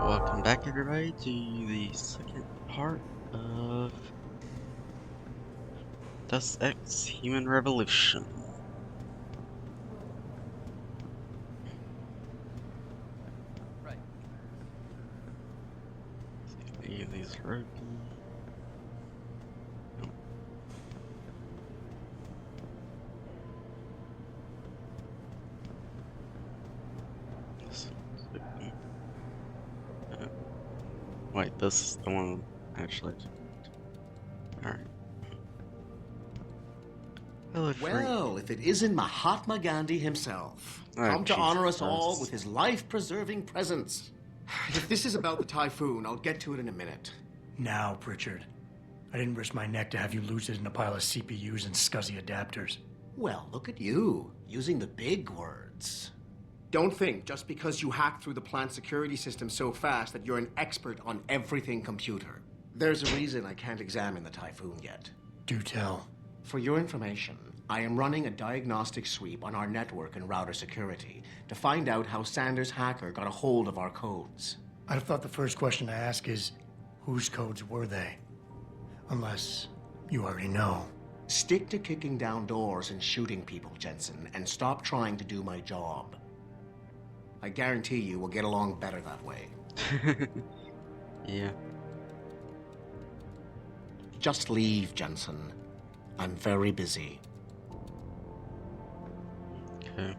Welcome back, everybody, to the second part of Deus Ex Human Revolution. Right. See if these are open. Nope. This one's open. Wait, this is the one actually. Alright. Hello, Well, if it isn't Mahatma Gandhi himself, come to honor us all with his life-preserving presence. If this is about the typhoon, I'll get to it in a minute. Now, Pritchard. I didn't risk my neck to have you lose it in a pile of CPUs and scuzzy adapters. Well, look at you, using the big words. Don't think just because you hacked through the plant security system so fast that you're an expert on everything computer. There's a reason I can't examine the typhoon yet. Do tell. For your information, I am running a diagnostic sweep on our network and router security to find out how Sanders' hacker got a hold of our codes. I'd have thought the first question to ask is, whose codes were they? Unless you already know. Stick to kicking down doors and shooting people, Jensen, and stop trying to do my job. I guarantee you we'll get along better that way. Yeah. Just leave, Jensen. I'm very busy. Okay.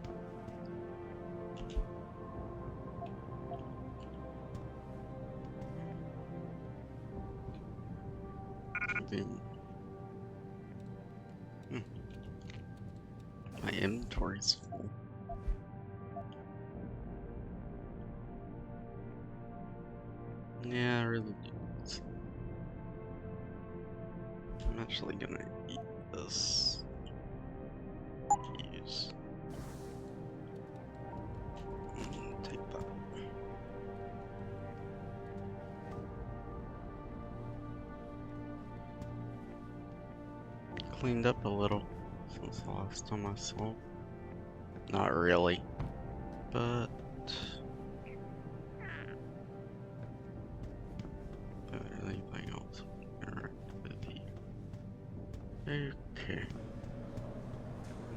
My inventory's full. Yeah, I really do. I'm actually gonna eat this. Use. Take that. Cleaned up a little since the last time I saw. Not really, but anything else? Interactivity. Okay.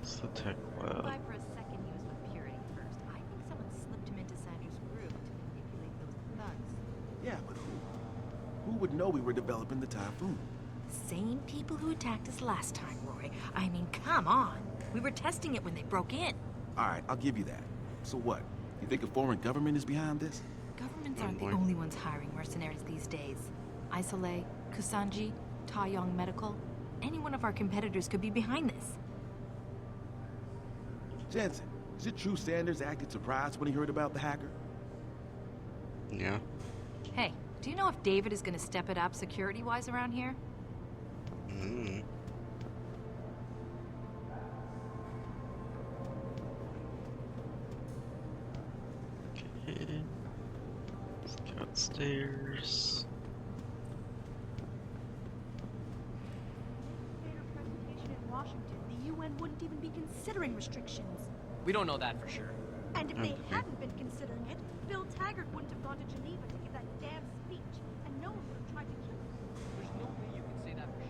It's the tech lab. Why for a second he was with Purity first. I think someone slipped him into Sanders' group to manipulate those thugs. Yeah, but who would know we were developing the typhoon? The same people who attacked us last time, Roy. I mean, come on. We were testing it when they broke in. Alright, I'll give you that. So what? You think a foreign government is behind this? Governments aren't the only ones hiring mercenaries these days. Isolé, Kusanji, Taeyong Medical. Any one of our competitors could be behind this. Jensen, is it true Sanders acted surprised when he heard about the hacker? Yeah. Hey, do you know if David is going to step it up security-wise around here? Mm. Okay. Let's go upstairs. Presentation in Washington, the UN wouldn't even be considering restrictions. We don't know that for sure. And if they hadn't been considering it, Bill Taggart wouldn't have gone to Geneva to give that damn speech, and no one would have tried to kill him. There's no way you can say that for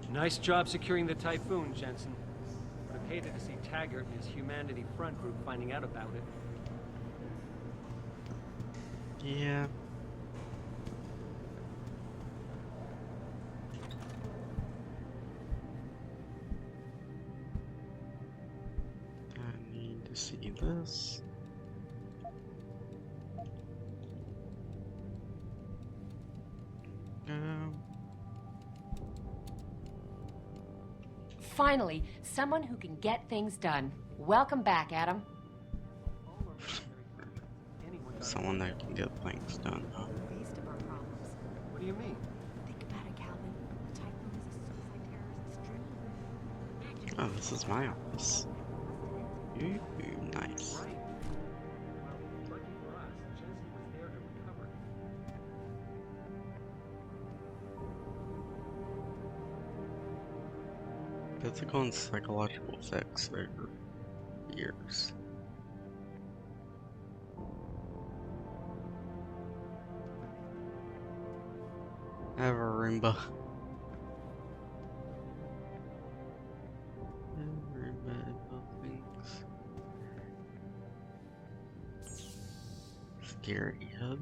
sure. Nice job securing the typhoon, Jensen. Would have hated to see Taggart and his Humanity Front group finding out about it. Yeah. I need to see this. Finally, someone who can get things done. Welcome back, Adam. Someone that can get things done. Huh? Least of our problems. What do you mean? Think about it, Calvin. The typhoon is a suicide terrorist's dream. Imagine Oh, this is my office. Ooh, nice. Right. Well, lucky for us, Jensen was there to recover. But physical and psychological effects over years. I have a Roomba. Things. Scary hub.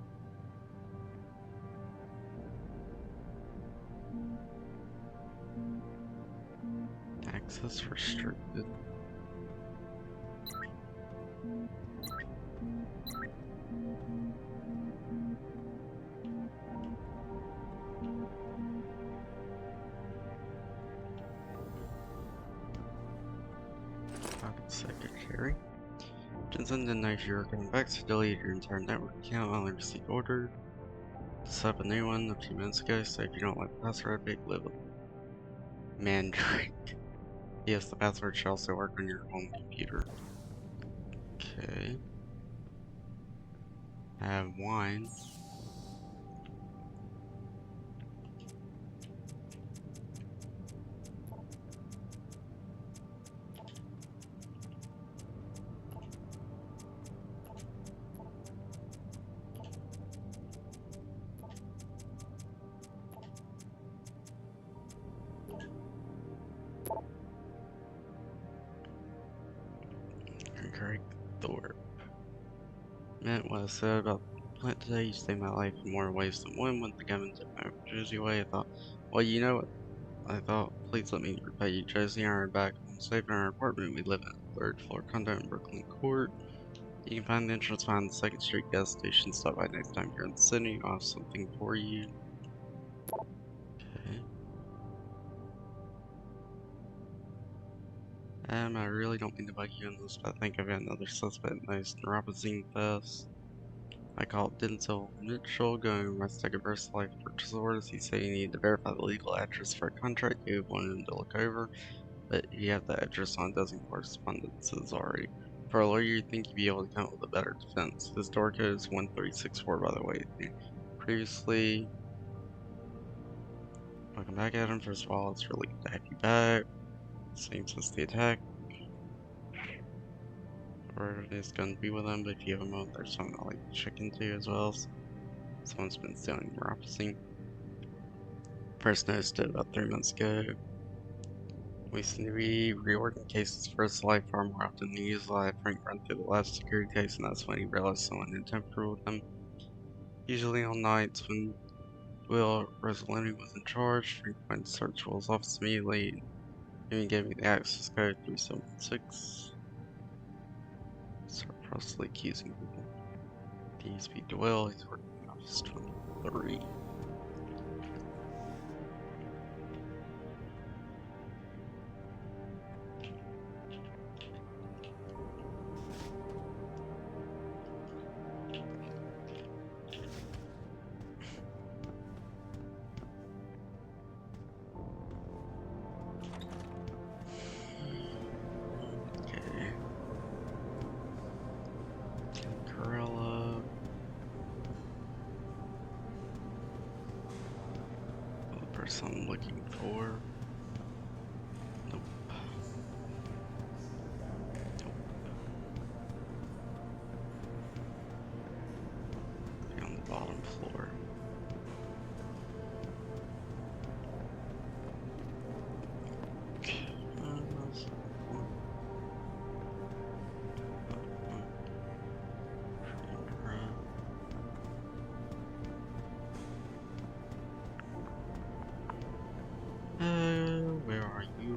Access restricted. Secretary. Jensen didn't know if you were coming back, so delete your entire network account. I only received order to set up a new one a few minutes ago, so if you don't like the password, big live with Mandrake. Yes, the password should also work on your home computer. Okay. I have wine. Craig Thorpe. Meant what I said about the plant today. You saved my life in more ways than one. When the gunman took my Jersey away, I thought, well, you know what? I thought, please let me repay you, Josie. I ran back home safe in our apartment. We live in a third floor condo in Brooklyn Court. You can find the entrance behind the 2nd Street gas station. Stop by next time you're in the city. I'll have something for you. Okay. I really don't mean to bug you on this, but I think I've got another suspect in those neuropathy thefts. I called Denzel Mitchell, going over my second burst life purchase orders. He said he needed to verify the legal address for a contract you wanted him to look over, but he had the address on a dozen correspondences already. For a lawyer, you'd think you'd be able to come up with a better defense. His door code is 1364, by the way. Previously, welcome back, Adam. First of all, it's really good to have you back. Same since the attack. Or it is going to be with him, but if you have a moment, there's something I like to check into as well. So someone's been stealing neuropathy. First noticed it about 3 months ago. We seem to be reordering cases for his life far more often than usual. I had Frank run through the last security case, and that's when he realized someone had tampered with him. Usually on nights when Will Rosalini was in charge, Frank went to search Will's office immediately and even gave me the access code 3716. Start falsely accusing people. DSP Doyle, he's working in office 23. I'm looking for. Nope. Nope. On the bottom floor. Where are you?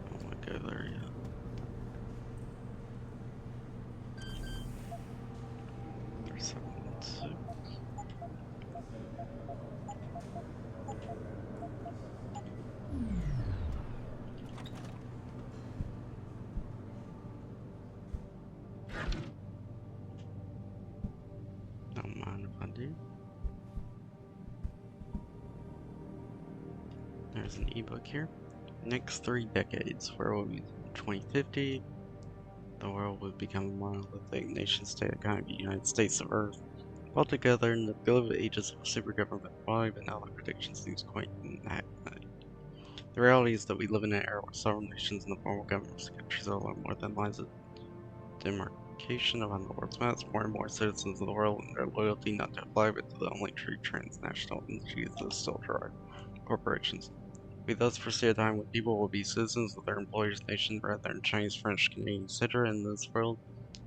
I don't want to go there yet. There's someone sick. Don't mind if I do. There's an ebook here. Next 3 decades, where will we be? 2050, the world would become a monolithic nation-state economy, the United States of Earth, all together in the gilded ages of a super government body, but now the prediction seems quite inaccurate. The reality is that we live in an era where sovereign nations and the formal governments of countries are little more than lines of demarcation around the world's maps. More and more citizens of the world and their loyalty not to a flag but to the only true transnational entities that still drive corporations. We thus foresee a time when people will be citizens of their employer's nation rather than Chinese, French, Canadian, etc. In this world.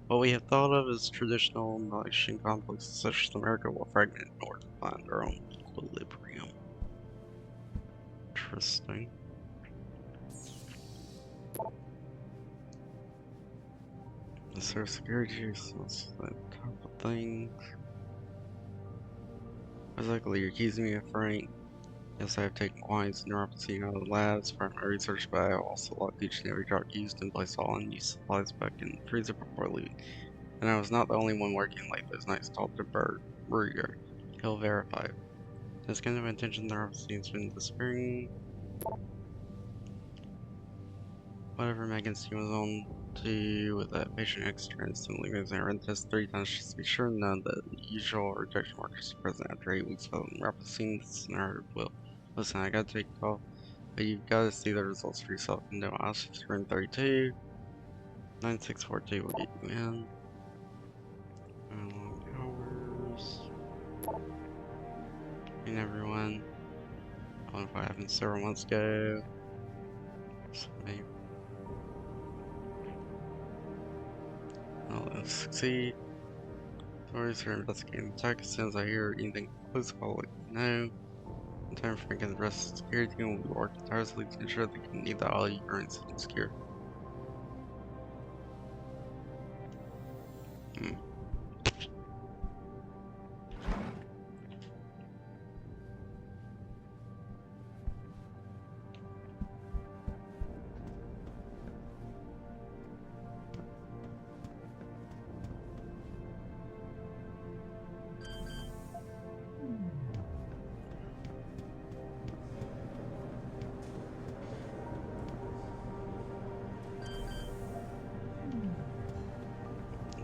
What we have thought of as traditional nation complexes such as America will fragment in order to find their own equilibrium. Interesting. Is there security? So that's that type of thing. Exactly, you're accusing me of frame. Yes, I have taken quantities of neuropathy out of the labs for my research, but I also locked each and every drug used and placed all unused supplies back in the freezer before leaving. And I was not the only one working late those nights. Talked to Bert Ruger. He'll verify it. This kind of intention neuropathy has been disappearing. Whatever Megan C was on to with that patient extra instantly moves and run test 3 times just to be sure none of the usual rejection markers are present after 8 weeks following neuropathy. This scenario will. Listen, I gotta take a call, but you've gotta see the results for yourself. No, I'll shift room 32. 9642 will get you in. Long hours. And everyone. I don't know if I happened several months ago. So maybe. I'll succeed. Authorities are investigating the attack. As soon as I hear anything close, I'll let you know. In time, Frank and the rest of the security team will be working tirelessly to ensure they can need all urine secure.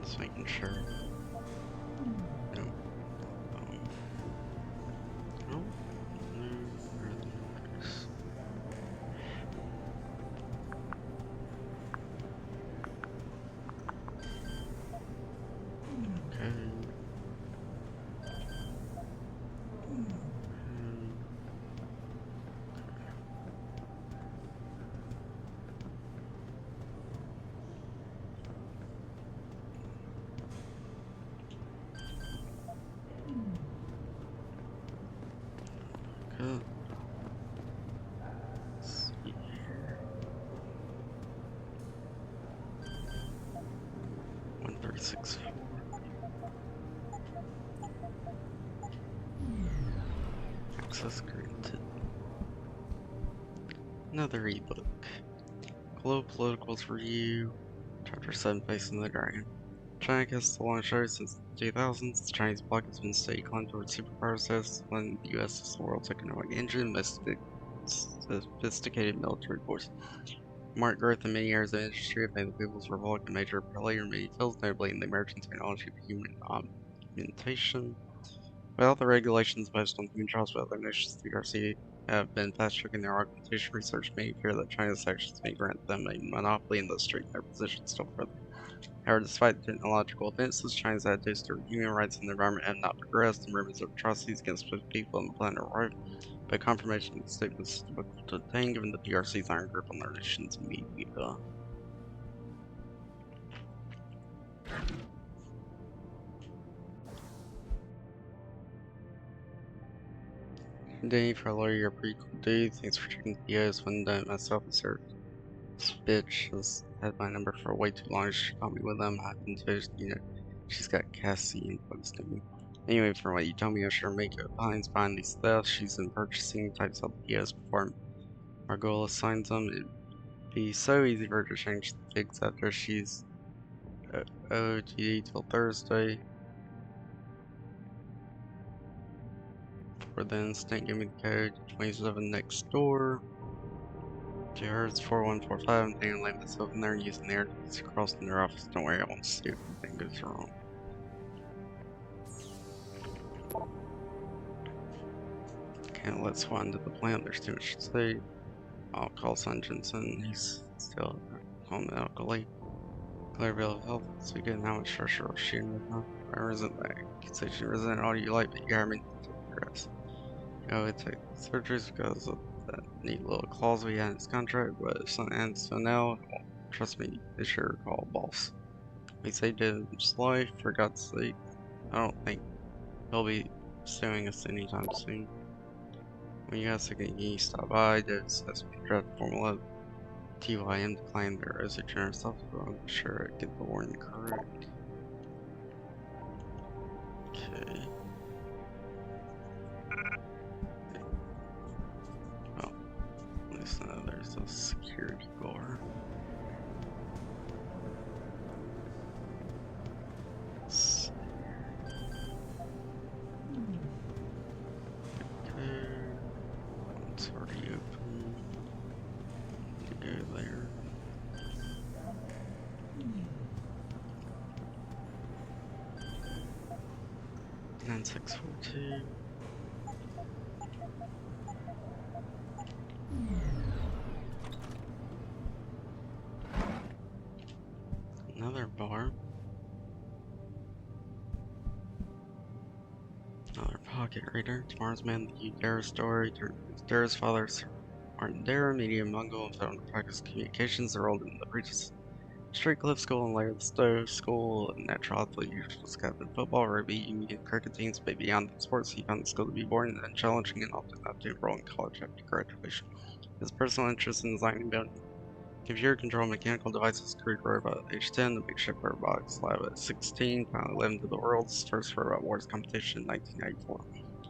Just making sure. No. No. No. Okay. Good. Let's see here. 136. Access granted. Another ebook. Global Politicals Review. Chapter 7, Facing the Dragon. China has the long show since the 2000s. The Chinese bloc has been steady climb towards superpower status when the US is the world's economic engine, most sophisticated military force. Marked growth in many areas of industry have made the People's Republic a major player in many fields, notably in the emerging technology of human augmentation. Without the regulations imposed on human trials by other nations, the PRC have been fast-tracking their augmentation research, many fear that China's actions may grant them a monopoly and thus strengthen their position still further. However, despite technological advances, China's attitudes toward human rights and the environment have not progressed, and rumors of atrocities against both people and the planet are rife, but confirmation of the statements is difficult to obtain given the PRC's iron grip on their nation's media. Danny, for a lawyer, you're a pretty cool dude. Thanks for checking the videos. When done myself and Sarif. This bitch has had my number for way too long. She called me with them. I've been toast, you know. She's got Cassie and bugs to me. Anyway, from what you told me, I sure make it behind these thefts. She's in purchasing types of videos before Margola signs them. It'd be so easy for her to change the figs after she's OTD till Thursday. For then, Stink, give me the code 27 next door. To her, it's 4145. I'm thinking like this open there using the air to cross in their office. Don't worry, I won't see if anything goes wrong. Can't let Swan into the plant, there's too much to say. I'll call Son Jensen, he's still on medical leave. Clear bill of health, so you get how much pressure she in right now. I resent that. You can say she resent all you like, but you hired me to progress. You know, it takes surgeries because of that neat little clause we had in his contract, but if something ends so now, well, trust me, they sure call boss. We saved his life, for God's sake. I don't think he'll be suing us anytime soon. When you guys again, you stop by, Deus Ex draft formula. TYM declined their resignation herself, but I'm sure I get the warning correct. Okay. Well, at least now there's a security guard. Okay. It's already open. Go there. And 642. Another bar. Another pocket reader. Tomorrow's man, the Dare story. Dare's father, Martin Dare, medium Mongol, and found to practice communications. They're rolled into the breaches. Street Cliff School and Laird Stove School, natural athlete, usual captain, football, rugby, union, cricket teams, but beyond the sports, he found the school to be boring and challenging and often not to enroll in college after graduation. His personal interest in designing and building computer control mechanical devices career robot at age 10, the makeshift robotics lab at 16, finally led him to the world's first robot wars competition in 1994.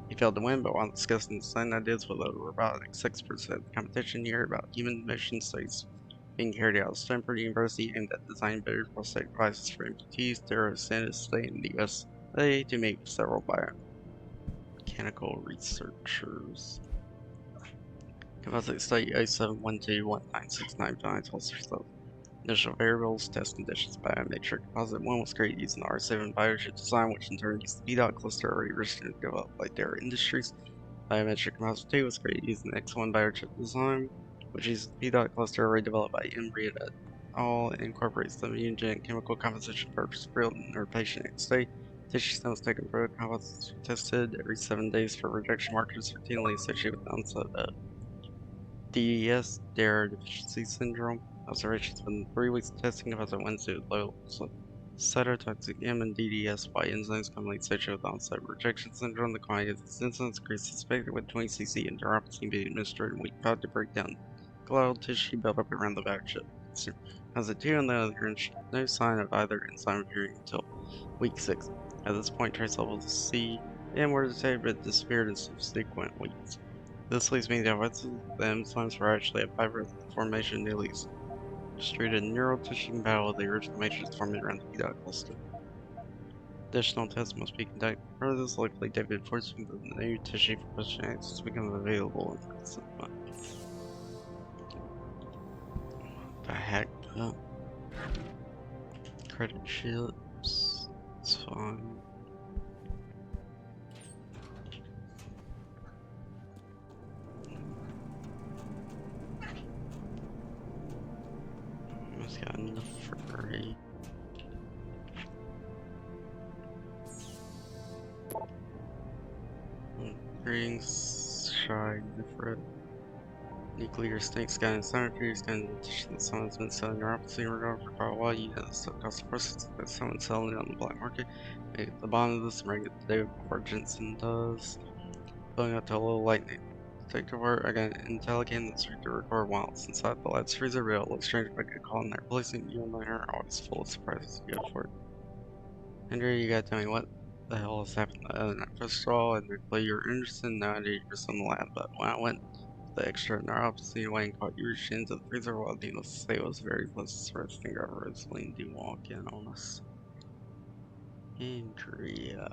He failed to win, but while discussing design ideas with other robotics experts at the competition, he heard about human motion studies being carried out at Stanford University aimed at designing better prosthetic devices for amputees. There is to stay in the USA to meet with several biomechanical researchers. Composite study A7121969 tells yourself. Initial variables, test conditions, biometric composite 1 was created using the R7 biochip design, which in turn used the B.dot cluster already originally developed by Deus Industries. Biometric composite 2 was created using the X1 biochip design, which uses the P-dot cluster already developed by Embry et al. And incorporates the immunogenic chemical composition purpose real in our patient state. Tissue samples taken for composites tested every 7 days for rejection markers routinely associated with the onset of DDS, Dare Deficiency Syndrome. Observations within 3 weeks of testing composite Wednesday with low cytotoxic M and DDS-Y enzymes commonly associated with onset of rejection syndrome. The quantity of these enzymes increased suspected with 20 cc and neuropathy being administered in week 5 to break down glial tissue buildup around the back chip. As a 2 on the other hand, no sign of either enzyme appearing until week 6. At this point, trace levels of C and were detected but disappeared in subsequent weeks. This leads me to hypothesis the enzymes were actually a fibrous formation nearly distributed neural tissue compatible with the original matrix forming around the P-dot cluster. Additional tests must be conducted. Further, this likely David forcing the new tissue for pushing access to become available in recent months. What the heck, though? Credit chips. It's fine. Almost got enough for free. Greetings, shy, different. Nuclear snake scanning symmetry, scanning the tissue that someone's been selling neuropathy regard for quite a while. You know the stuff costs the process that someone's selling it on the black market. Maybe at the bottom of this and bring it the day before Jensen does. Filling up to a little lightning. Detective work, I got an intel again that's to record while it's inside the lad's freezer rail. It looks strange if I could call in there. Placing you and my hair always full of surprises. Go for it. Henry, you gotta tell me what the hell has happened the other night. First of all, admittedly, you're interested in idea you're in the lab, but when I went the extra neuropathy away and caught you reaching into the freezer, well, needless to say, it was very pleasant. Surprise finger ever Rosaline do walk in on us. Andrea.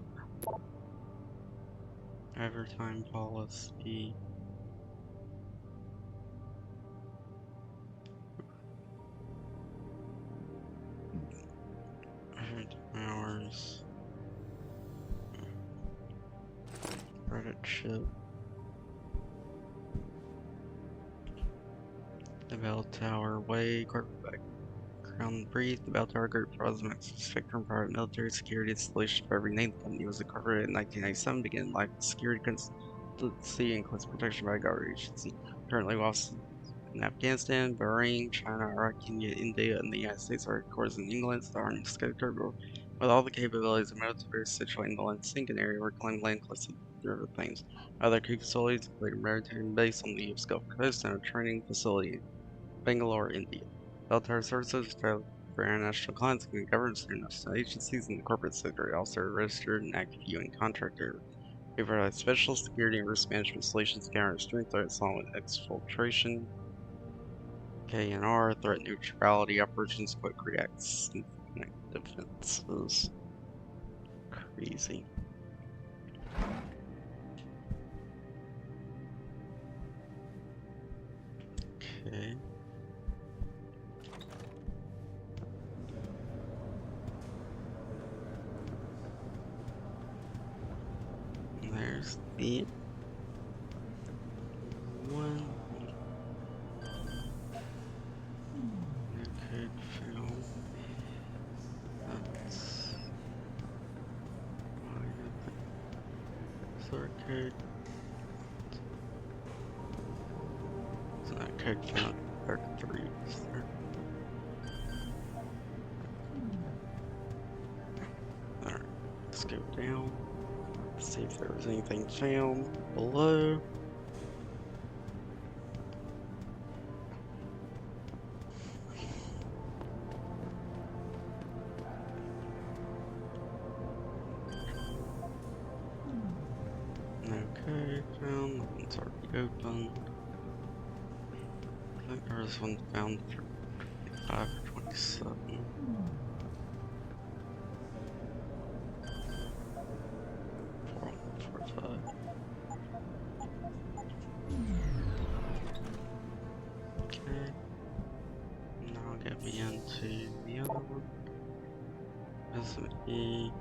Overtime policy. credit ship. The bell tower way, corporate background brief. The bell tower group provides the maximum spectrum private military security installation for every name. The company was incorporated in 1997, began life security consultancy, includes protection by government agency. Currently offices in Afghanistan, Bahrain, China, Iraq, Kenya, India, and the United States. Our headquarters in England. The Army Skyscraper with all the capabilities of military situated in the land sinking area, reclaimed land close to the river Thames. Other key facilities include a maritime base on the US Gulf Coast and a training facility in Bangalore, India. Bell Tower services for international clients, including governments, international agencies, and the corporate sector, also registered and active UN contractor. We provide special security and risk management solutions to counter extreme threats along with exfiltration, KNR, threat neutrality operations, quick reacts, and defenses. Crazy. Okay. There's the one. Okay, film. That's circuit. It's not code count. 33 is there. Alright, let's go down. See if there was anything found below. Okay, found. That one's already open. I think there was one found for 25 or 27. Okay. Now get me into the other one. SME.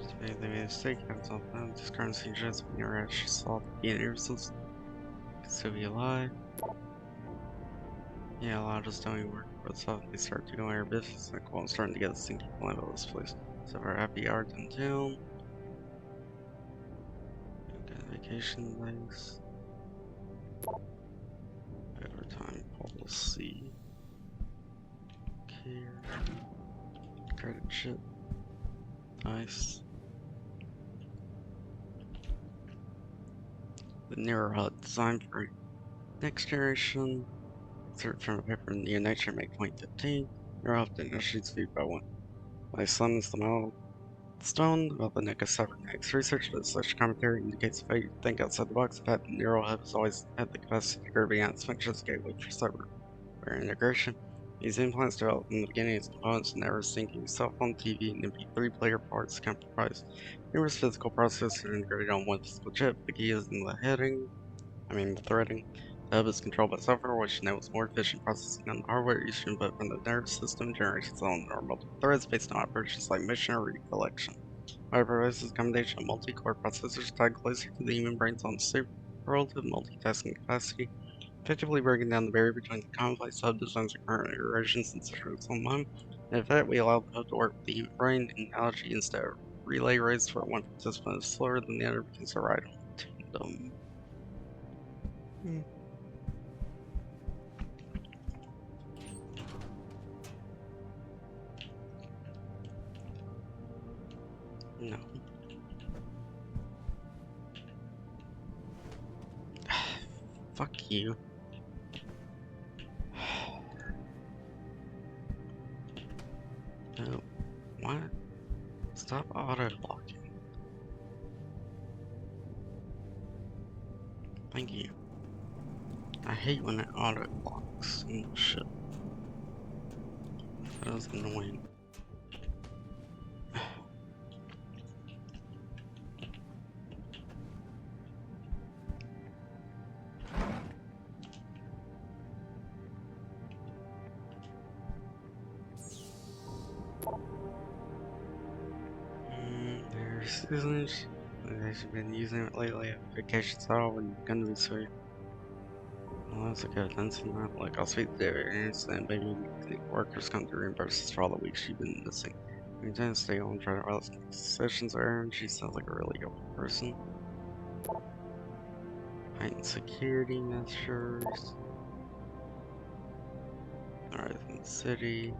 Just made the mistake. Have something. This currency just when you're actually solved the innocence. So be alive. Yeah, a lot of just don't even work for itself. They start doing our business. Like, well, I'm starting to get the sinking line of this place. So our happy hour downtown. Got vacation days. Overtime policy. Care. Credit ship. Nice. The Neuro Hut designed for next generation. Insert from a paper in the Nature May 2015. Neuro Hut Industries viewed by one. My son is the milestone about the neck of cybernetics research, but such commentary indicates if you think outside the box, the fact that Neural Hub has always had the capacity to grow beyond its functions gateway for cyberware integration. These implants developed in the beginning as components and never syncing cell phone, TV, and MP3 player parts comprise numerous physical processors integrated on one physical chip. The key is in the the threading. The hub is controlled by software, which enables more efficient processing on the hardware used to input from the nervous system, generations on normal threads based on operations like mission or recollection. It provides a combination of multi-core processors tied closer to the human brain's own superlative multitasking capacity, effectively breaking down the barrier between the complex hub designs and current iterations in such a small time. In effect, we allow the hub to work with the human brain analogy instead of relay race where one participant is slower than the other because they're right on tandem. No. Fuck you. No. What? Stop auto-blocking. Thank you. I hate when it auto-blocks and shit. That was annoying. There's seasons. They've been using it lately. Vacations out when you're gonna be sweet. Well, that's a good incident. Like, I'll speak to David and maybe the workers come to reimburse us for all the weeks you've been missing. We intend to stay on try to while sessions are and she sounds like a really good person. Heightened security measures. Alright, in the city.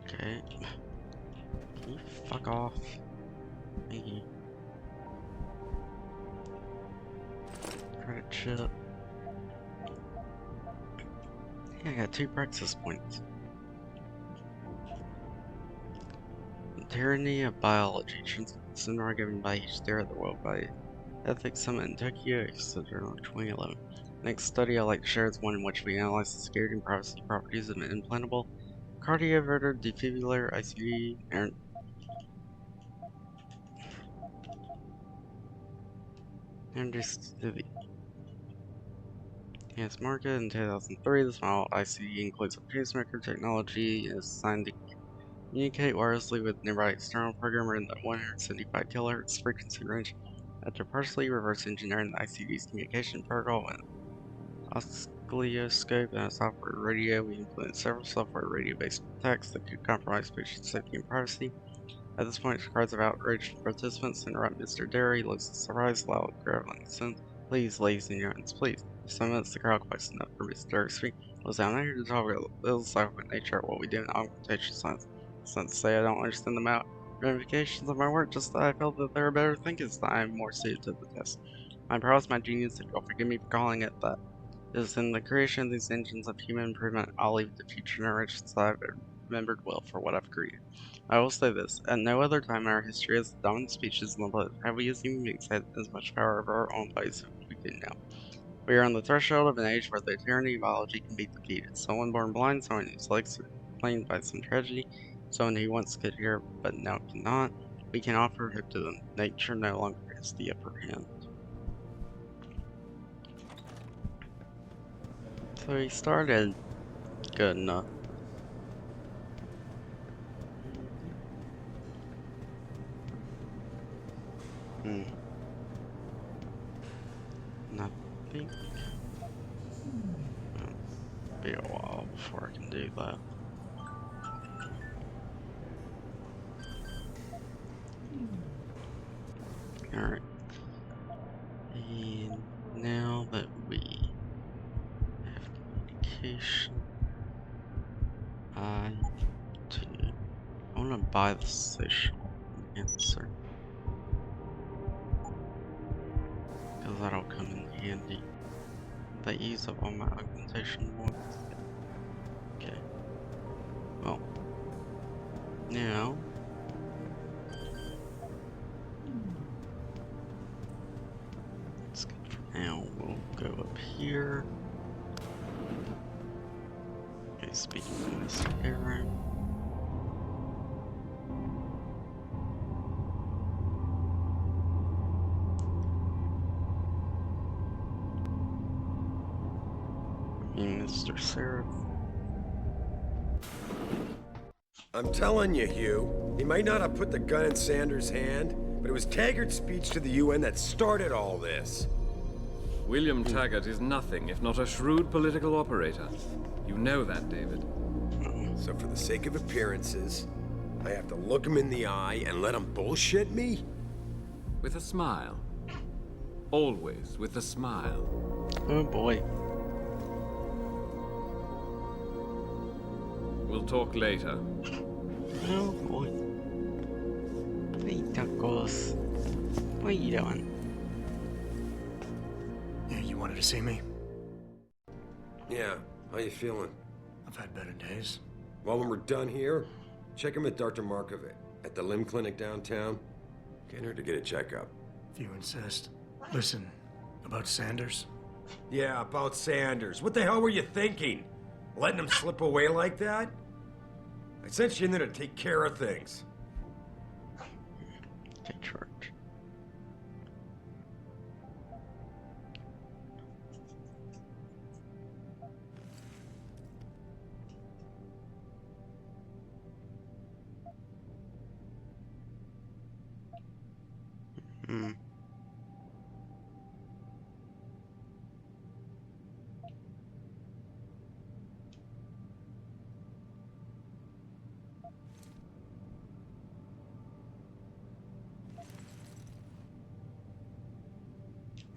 Okay. Can you fuck off? Thank you. Credit chip. Yeah, I got 2 praxis points. The tyranny of biology. Seminar given by each theory of the world by Ethics Summit in Tokyo, etc. in 2011. Next study I'd like to share is one in which we analyze the security and privacy properties of an implantable cardioverter defibrillator ICD introduced to the US market in 2003. This model ICD includes a pacemaker technology and is designed to communicate wirelessly with nearby external programmer in the 175 kHz frequency range. After partially reverse engineering the ICD's communication protocol and oscilloscope and a software radio, we implemented several software radio-based attacks that could compromise patient safety and privacy. At this point, cries of outrage from participants interrupt Mr. Derry, looks surprised, loud, crowd, and sends, please, ladies and gentlemen, please. For some minutes, the crowd quiets enough for Mr. Derry to speak. Listen, I'm not here to talk about the philosophical nature of what we do in augmentation science. It's not to say I don't understand the ramifications of my work, just that I felt that there are better thinkers that I am more suited to the test. My prowess, my genius, if you'll forgive me for calling it that, is in the creation of these engines of human improvement. I'll leave the future generations that I've remembered well for what I've created. I will say this, at no other time in our history has the dominant species on the planet have we as human beings had as much power over our own bodies as we do now. We are on the threshold of an age where the tyranny of biology can be defeated. Someone born blind, someone whose legs are plain by some tragedy, someone who once could hear but now cannot. We can offer hope to them. Nature no longer has the upper hand. So he started good enough. Nothing. It'll be a while before I can do that. Alright. And now that we have communication, I want to buy the social answer. Because that'll come in handy. They use up all my augmentation points. Okay. Well. Now. That's good for now. We'll go up here. Okay, speaking of this area. Mr. Sarif. I'm telling you, Hugh, he might not have put the gun in Sanders' hand, but it was Taggart's speech to the UN that started all this. William Taggart is nothing if not a shrewd political operator. You know that, David. So for the sake of appearances, I have to look him in the eye and let him bullshit me? With a smile. Always with a smile. Oh boy. We'll talk later. Oh boy. Hey, Duckles. What are you doing? Yeah, you wanted to see me? Yeah, how you feeling? I've had better days. Well, when we're done here, check him at Dr. Markovic at the limb clinic downtown. Get her to get a checkup. If you insist. Listen, about Sanders? Yeah, about Sanders. What the hell were you thinking? Letting him slip away like that? I sent you in there to take care of things. Take charge. Hmm.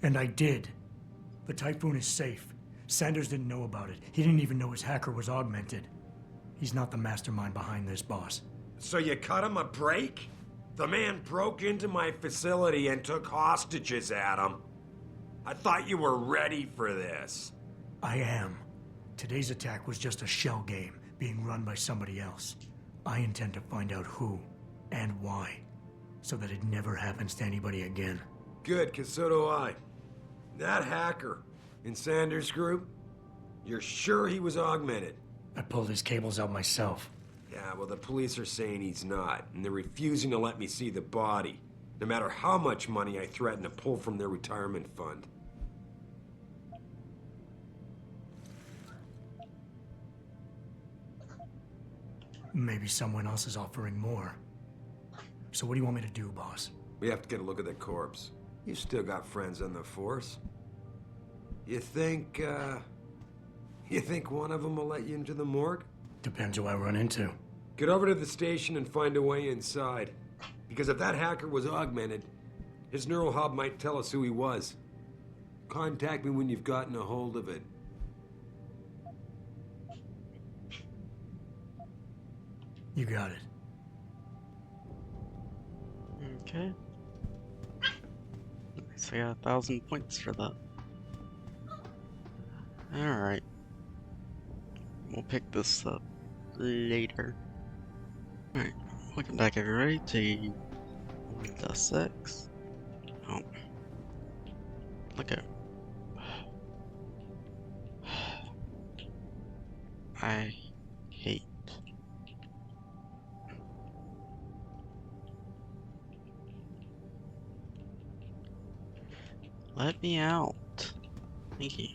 And I did. The Typhoon is safe. Sanders didn't know about it. He didn't even know his hacker was augmented. He's not the mastermind behind this, boss. So you cut him a break? The man broke into my facility and took hostages, Adam. I thought you were ready for this. I am. Today's attack was just a shell game being run by somebody else. I intend to find out who and why, so that it never happens to anybody again. Good, 'cause so do I. That hacker in Sanders' group, you're sure he was augmented? I pulled his cables out myself. Yeah, well, the police are saying he's not, and they're refusing to let me see the body, no matter how much money I threaten to pull from their retirement fund. Maybe someone else is offering more. So what do you want me to do, boss? We have to get a look at the corpse. You still got friends on the force. You think one of them will let you into the morgue? Depends who I run into. Get over to the station and find a way inside. Because if that hacker was augmented, his neural hub might tell us who he was. Contact me when you've gotten a hold of it. You got it. Okay. So I got 1,000 points for that. Alright. We'll pick this up later. Alright, welcome back everybody to Deus Ex. Oh. Look at... I hate... Let me out. Thank you.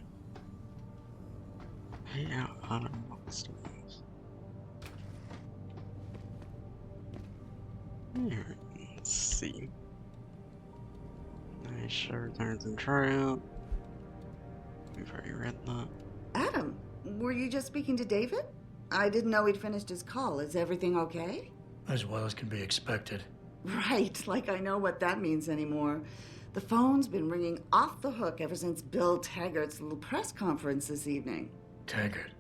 Hey, out on a monster. Alright, let's see. Nice sure returns and tryout. We've already read that. Adam, were you just speaking to David? I didn't know he'd finished his call. Is everything okay? As well as can be expected. Right, like I know what that means anymore. The phone's been ringing off the hook ever since Bill Taggart's little press conference this evening. Taggart.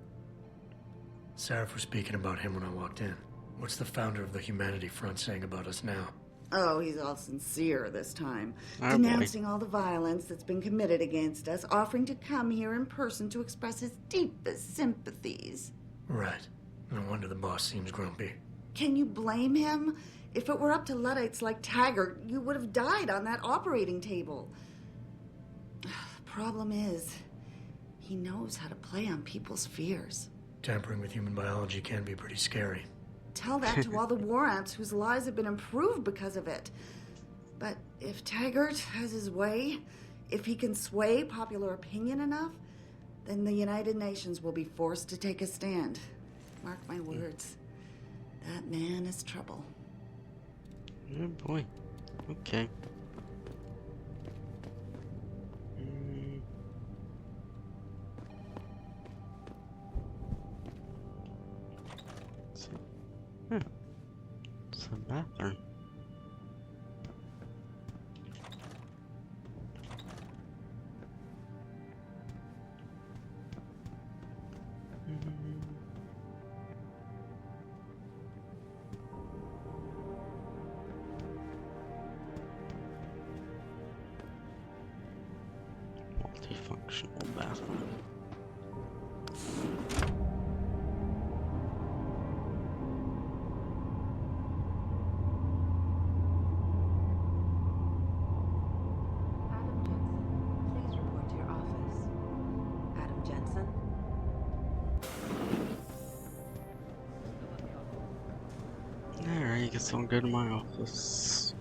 Sarif was speaking about him when I walked in. What's the founder of the Humanity Front saying about us now? Oh, he's all sincere this time. Oh, denouncing all the violence that's been committed against us, offering to come here in person to express his deepest sympathies. Right. No wonder the boss seems grumpy. Can you blame him? If it were up to Luddites like Taggart, you would have died on that operating table. The problem is, he knows how to play on people's fears. Tampering with human biology can be pretty scary. Tell that to all the war ants whose lives have been improved because of it. But if Taggart has his way, if he can sway popular opinion enough, then the United Nations will be forced to take a stand. Mark my words. That man is trouble. Oh boy. Okay. It's a bathroom. Multifunctional bathroom. Adam Jensen, please report to your office. Adam Jensen? Alright, I guess I'll go to my office.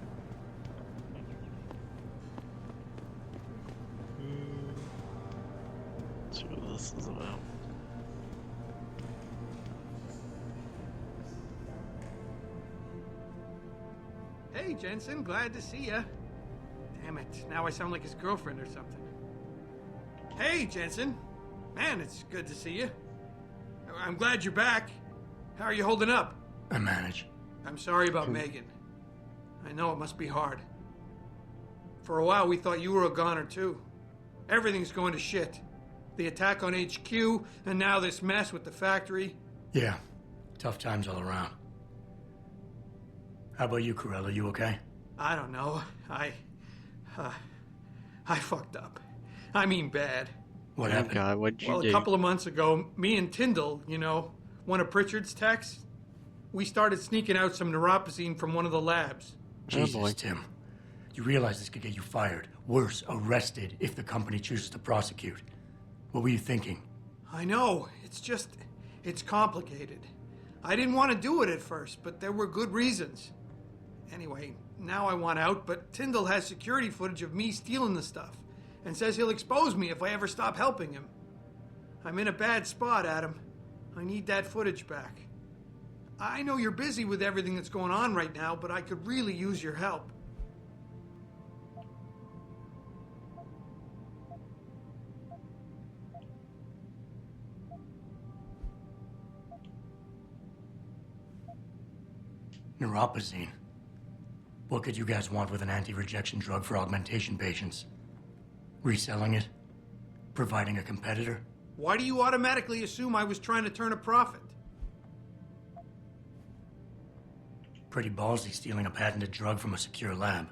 Hey, Jensen, glad to see ya. Damn it, now I sound like his girlfriend or something. Hey, Jensen. Man, it's good to see you. I'm glad you're back. How are you holding up? I manage. I'm sorry about Megan. I know it must be hard. For a while, we thought you were a goner, too. Everything's going to shit. The attack on HQ, and now this mess with the factory. Yeah, tough times all around. How about you, Corella? You okay? I don't know. I fucked up. I mean bad. What happened? God, what'd you do? Well, a couple of months ago, me and Tyndall, you know, one of Pritchard's techs, we started sneaking out some neuropozyne from one of the labs. Jesus, Tim. You realize this could get you fired. Worse, arrested if the company chooses to prosecute. What were you thinking? I know. It's complicated. I didn't want to do it at first, but there were good reasons. Anyway, now I want out, but Tyndall has security footage of me stealing the stuff and says he'll expose me if I ever stop helping him. I'm in a bad spot, Adam. I need that footage back. I know you're busy with everything that's going on right now, but I could really use your help. Neuropozyne. What could you guys want with an anti-rejection drug for augmentation patients? Reselling it? Providing a competitor? Why do you automatically assume I was trying to turn a profit? Pretty ballsy stealing a patented drug from a secure lab.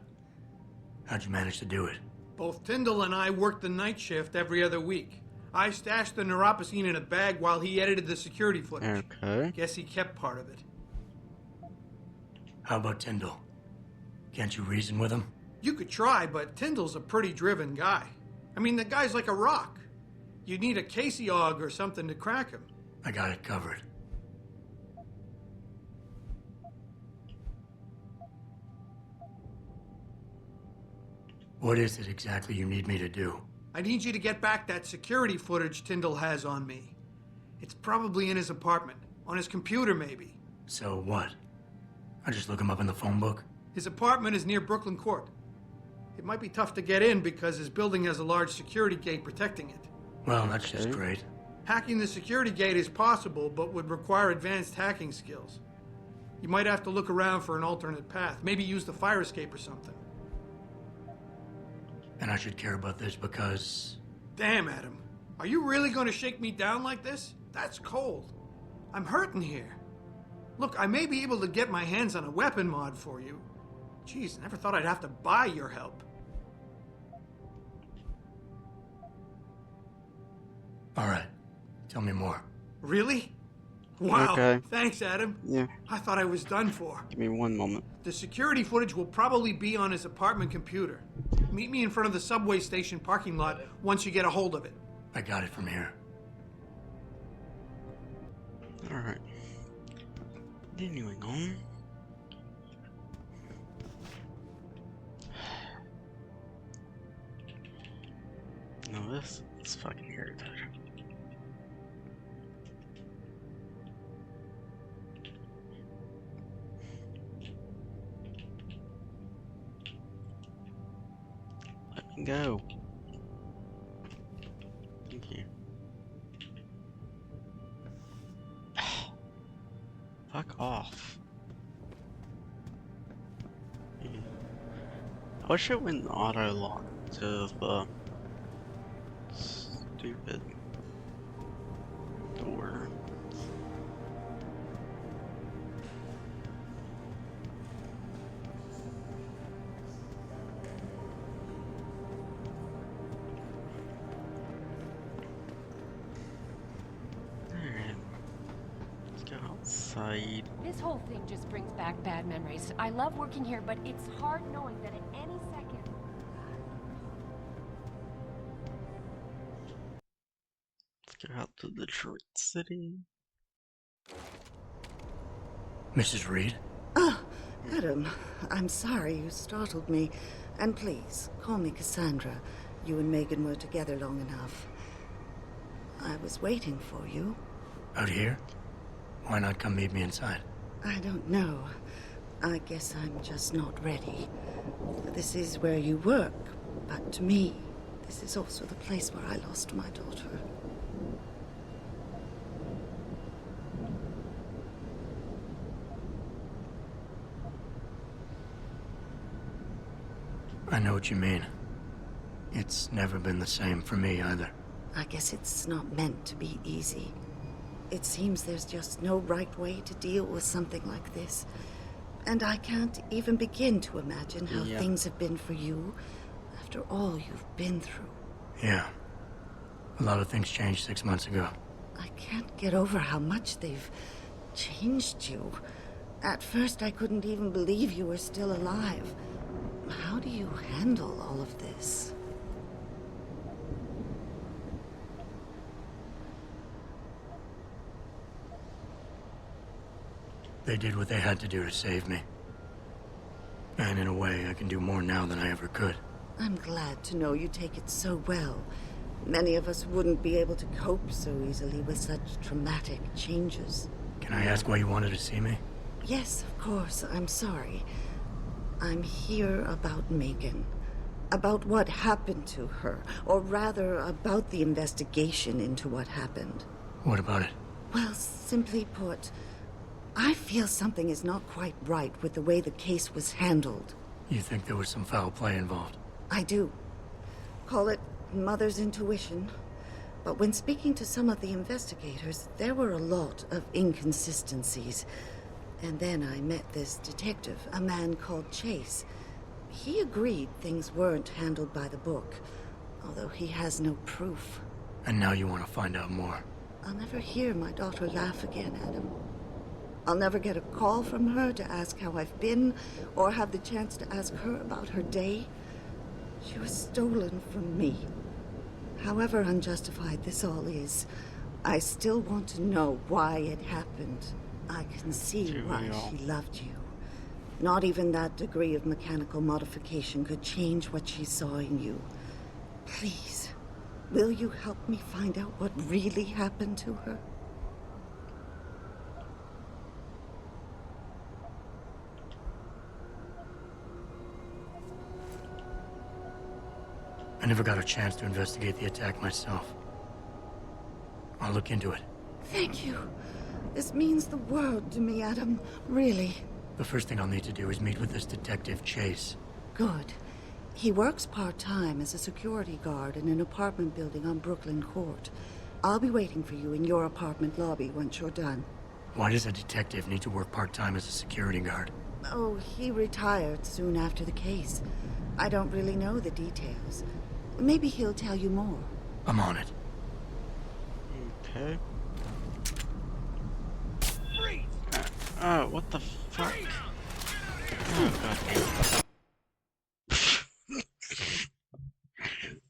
How'd you manage to do it? Both Tyndall and I worked the night shift every other week. I stashed the neuropozyne in a bag while he edited the security footage. Okay. Guess he kept part of it. How about Tyndall? Can't you reason with him? You could try, but Tyndall's a pretty driven guy. I mean, the guy's like a rock. You'd need a Casey aug or something to crack him. I got it covered. What is it exactly you need me to do? I need you to get back that security footage Tyndall has on me. It's probably in his apartment. On his computer, maybe. So what? I just look him up in the phone book? His apartment is near Brooklyn Court. It might be tough to get in because his building has a large security gate protecting it. Well, that's just great. Hacking the security gate is possible, but would require advanced hacking skills. You might have to look around for an alternate path. Maybe use the fire escape or something. And I should care about this because... Damn, Adam. Are you really going to shake me down like this? That's cold. I'm hurting here. Look, I may be able to get my hands on a weapon mod for you. Jeez, never thought I'd have to buy your help. All right. Tell me more. Really? Wow. Okay. Thanks, Adam. Yeah. I thought I was done for. Give me one moment. The security footage will probably be on his apartment computer. Meet me in front of the subway station parking lot once you get a hold of it. I got it from here. Alright. Continuing on. No, this is fucking irritating. Let me go. Thank you. Fuck off. Yeah. I wish it wouldn't auto lock to the stupid door. Outside. This whole thing just brings back bad memories. I love working here, but it's hard knowing that at any second... Let's go out to Detroit City. Mrs. Reed? Oh, Adam, I'm sorry you startled me. And please, call me Cassandra. You and Megan were together long enough. I was waiting for you. Out here? Why not come meet me inside? I don't know. I guess I'm just not ready. This is where you work, but to me, this is also the place where I lost my daughter. I know what you mean. It's never been the same for me either. I guess it's not meant to be easy. It seems there's just no right way to deal with something like this. And I can't even begin to imagine how things have been for you after all you've been through. Yeah. A lot of things changed 6 months ago. I can't get over how much they've changed you. At first, I couldn't even believe you were still alive. How do you handle all of this? They did what they had to do to save me. And in a way, I can do more now than I ever could. I'm glad to know you take it so well. Many of us wouldn't be able to cope so easily with such traumatic changes. Can I ask why you wanted to see me? Yes, of course. I'm sorry. I'm here about Megan. About what happened to her. Or rather, about the investigation into what happened. What about it? Well, simply put, I feel something is not quite right with the way the case was handled. You think there was some foul play involved? I do. Call it mother's intuition. But when speaking to some of the investigators, there were a lot of inconsistencies. And then I met this detective, a man called Chase. He agreed things weren't handled by the book, although he has no proof. And now you want to find out more? I'll never hear my daughter laugh again, Adam. I'll never get a call from her to ask how I've been, or have the chance to ask her about her day. She was stolen from me. However unjustified this all is, I still want to know why it happened. I can see why she loved you. Not even that degree of mechanical modification could change what she saw in you. Please, will you help me find out what really happened to her? I never got a chance to investigate the attack myself. I'll look into it. Thank you. This means the world to me, Adam. Really. The first thing I'll need to do is meet with this detective, Chase. Good. He works part-time as a security guard in an apartment building on Brooklyn Court. I'll be waiting for you in your apartment lobby once you're done. Why does a detective need to work part-time as a security guard? Oh, he retired soon after the case. I don't really know the details. Maybe he'll tell you more. I'm on it. Okay. What the fuck? Oh, god.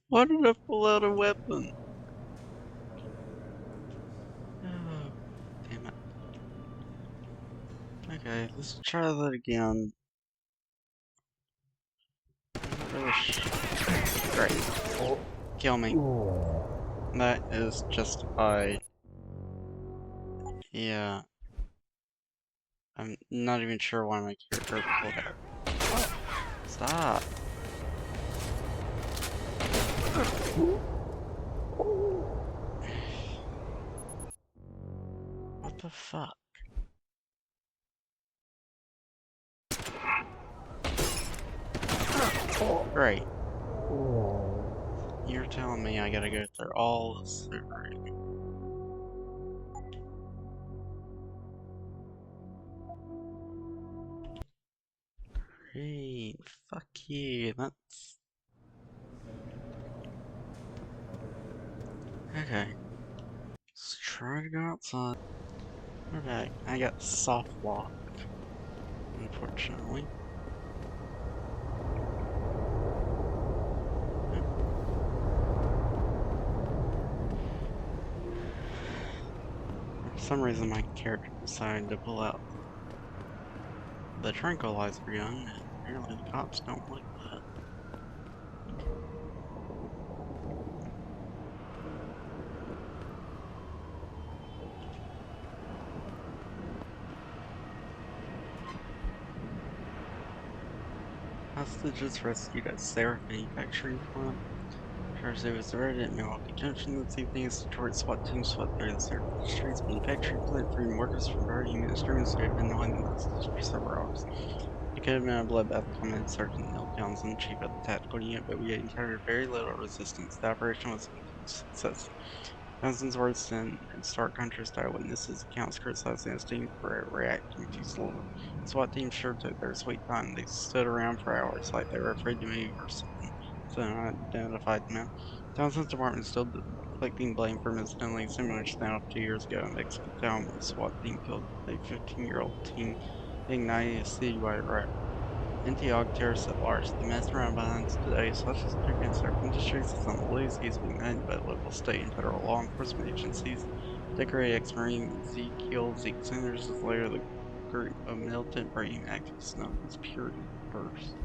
Why did I pull out a weapon? Oh, damn it. Okay, let's try that again. Great. Kill me. That is justified. Yeah. I'm not even sure why my character pulled out. Stop. What the fuck? Great. You're telling me I gotta go through all this over again. Great. Fuck you. That's... Okay. Let's try to go outside. Okay. I got soft locked. Unfortunately. For some reason my character decided to pull out the tranquilizer gun, and apparently the cops don't like that. Hostages rescued at Sarif manufacturing plant. Thursday was diverted at Milwaukee Junction this evening as Detroit SWAT team swept through the Sarif Industries manufacturing plant, freeing workers from guarding instruments who had been holding the hostage for several hours. It could have been a bloodbath, commented Sergeant Neil Johnson, chief of the tactical unit, but we encountered very little resistance. The operation was a complete success. Johnson's words in stark contrast to eyewitnesses' accounts criticizing his team for reacting too slowly. The SWAT team sure took their sweet time. They stood around for hours like they were afraid to move or something. So unidentified man. Johnson's department is still deflecting blame for mishandling similar standoff 2 years ago in Mexican town when the SWAT team killed a 15-year-old teen, igniting a citywide riot. Anti-Aug terrorists at large. The mastermind behind today's hostage against Sarif Industries is on the loose. He's being hunted by local, state, and federal law enforcement agencies. Decorated ex-Marine Ezekiel Zeke Sanders is later the group of militant Marine activists known as Purity First.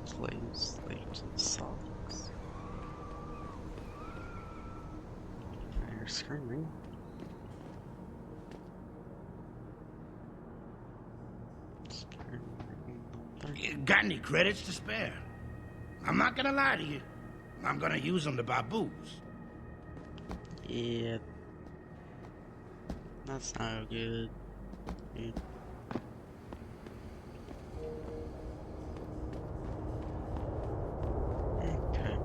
Slaves and softness. You're screaming. Got any credits to spare? I'm not gonna lie to you. I'm gonna use them to buy booze. Yeah. That's not good. Yeah. Okay.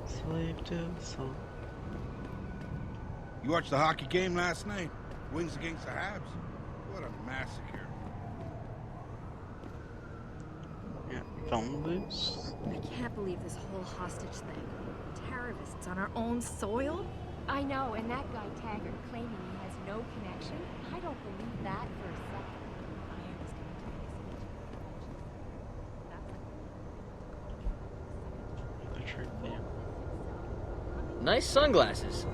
Slave to assault. You watched the hockey game last night? Wings against the Habs? What a massacre. Yeah, phone booths. I can't believe this whole hostage thing. Terrorists on our own soil? I know, and that guy Taggart claiming he has no connection? I don't believe that for a second. Nice sunglasses.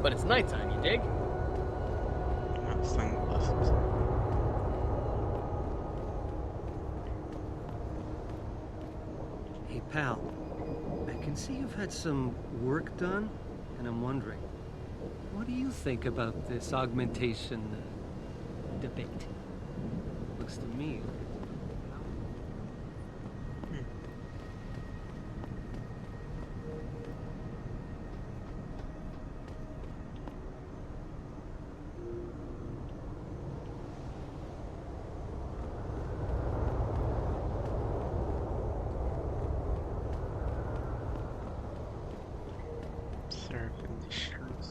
But it's nighttime, you dig? Not sunglasses. Hey, pal. I can see you've had some work done, and I'm wondering, what do you think about this augmentation debate? Looks to me like Sarif Industries.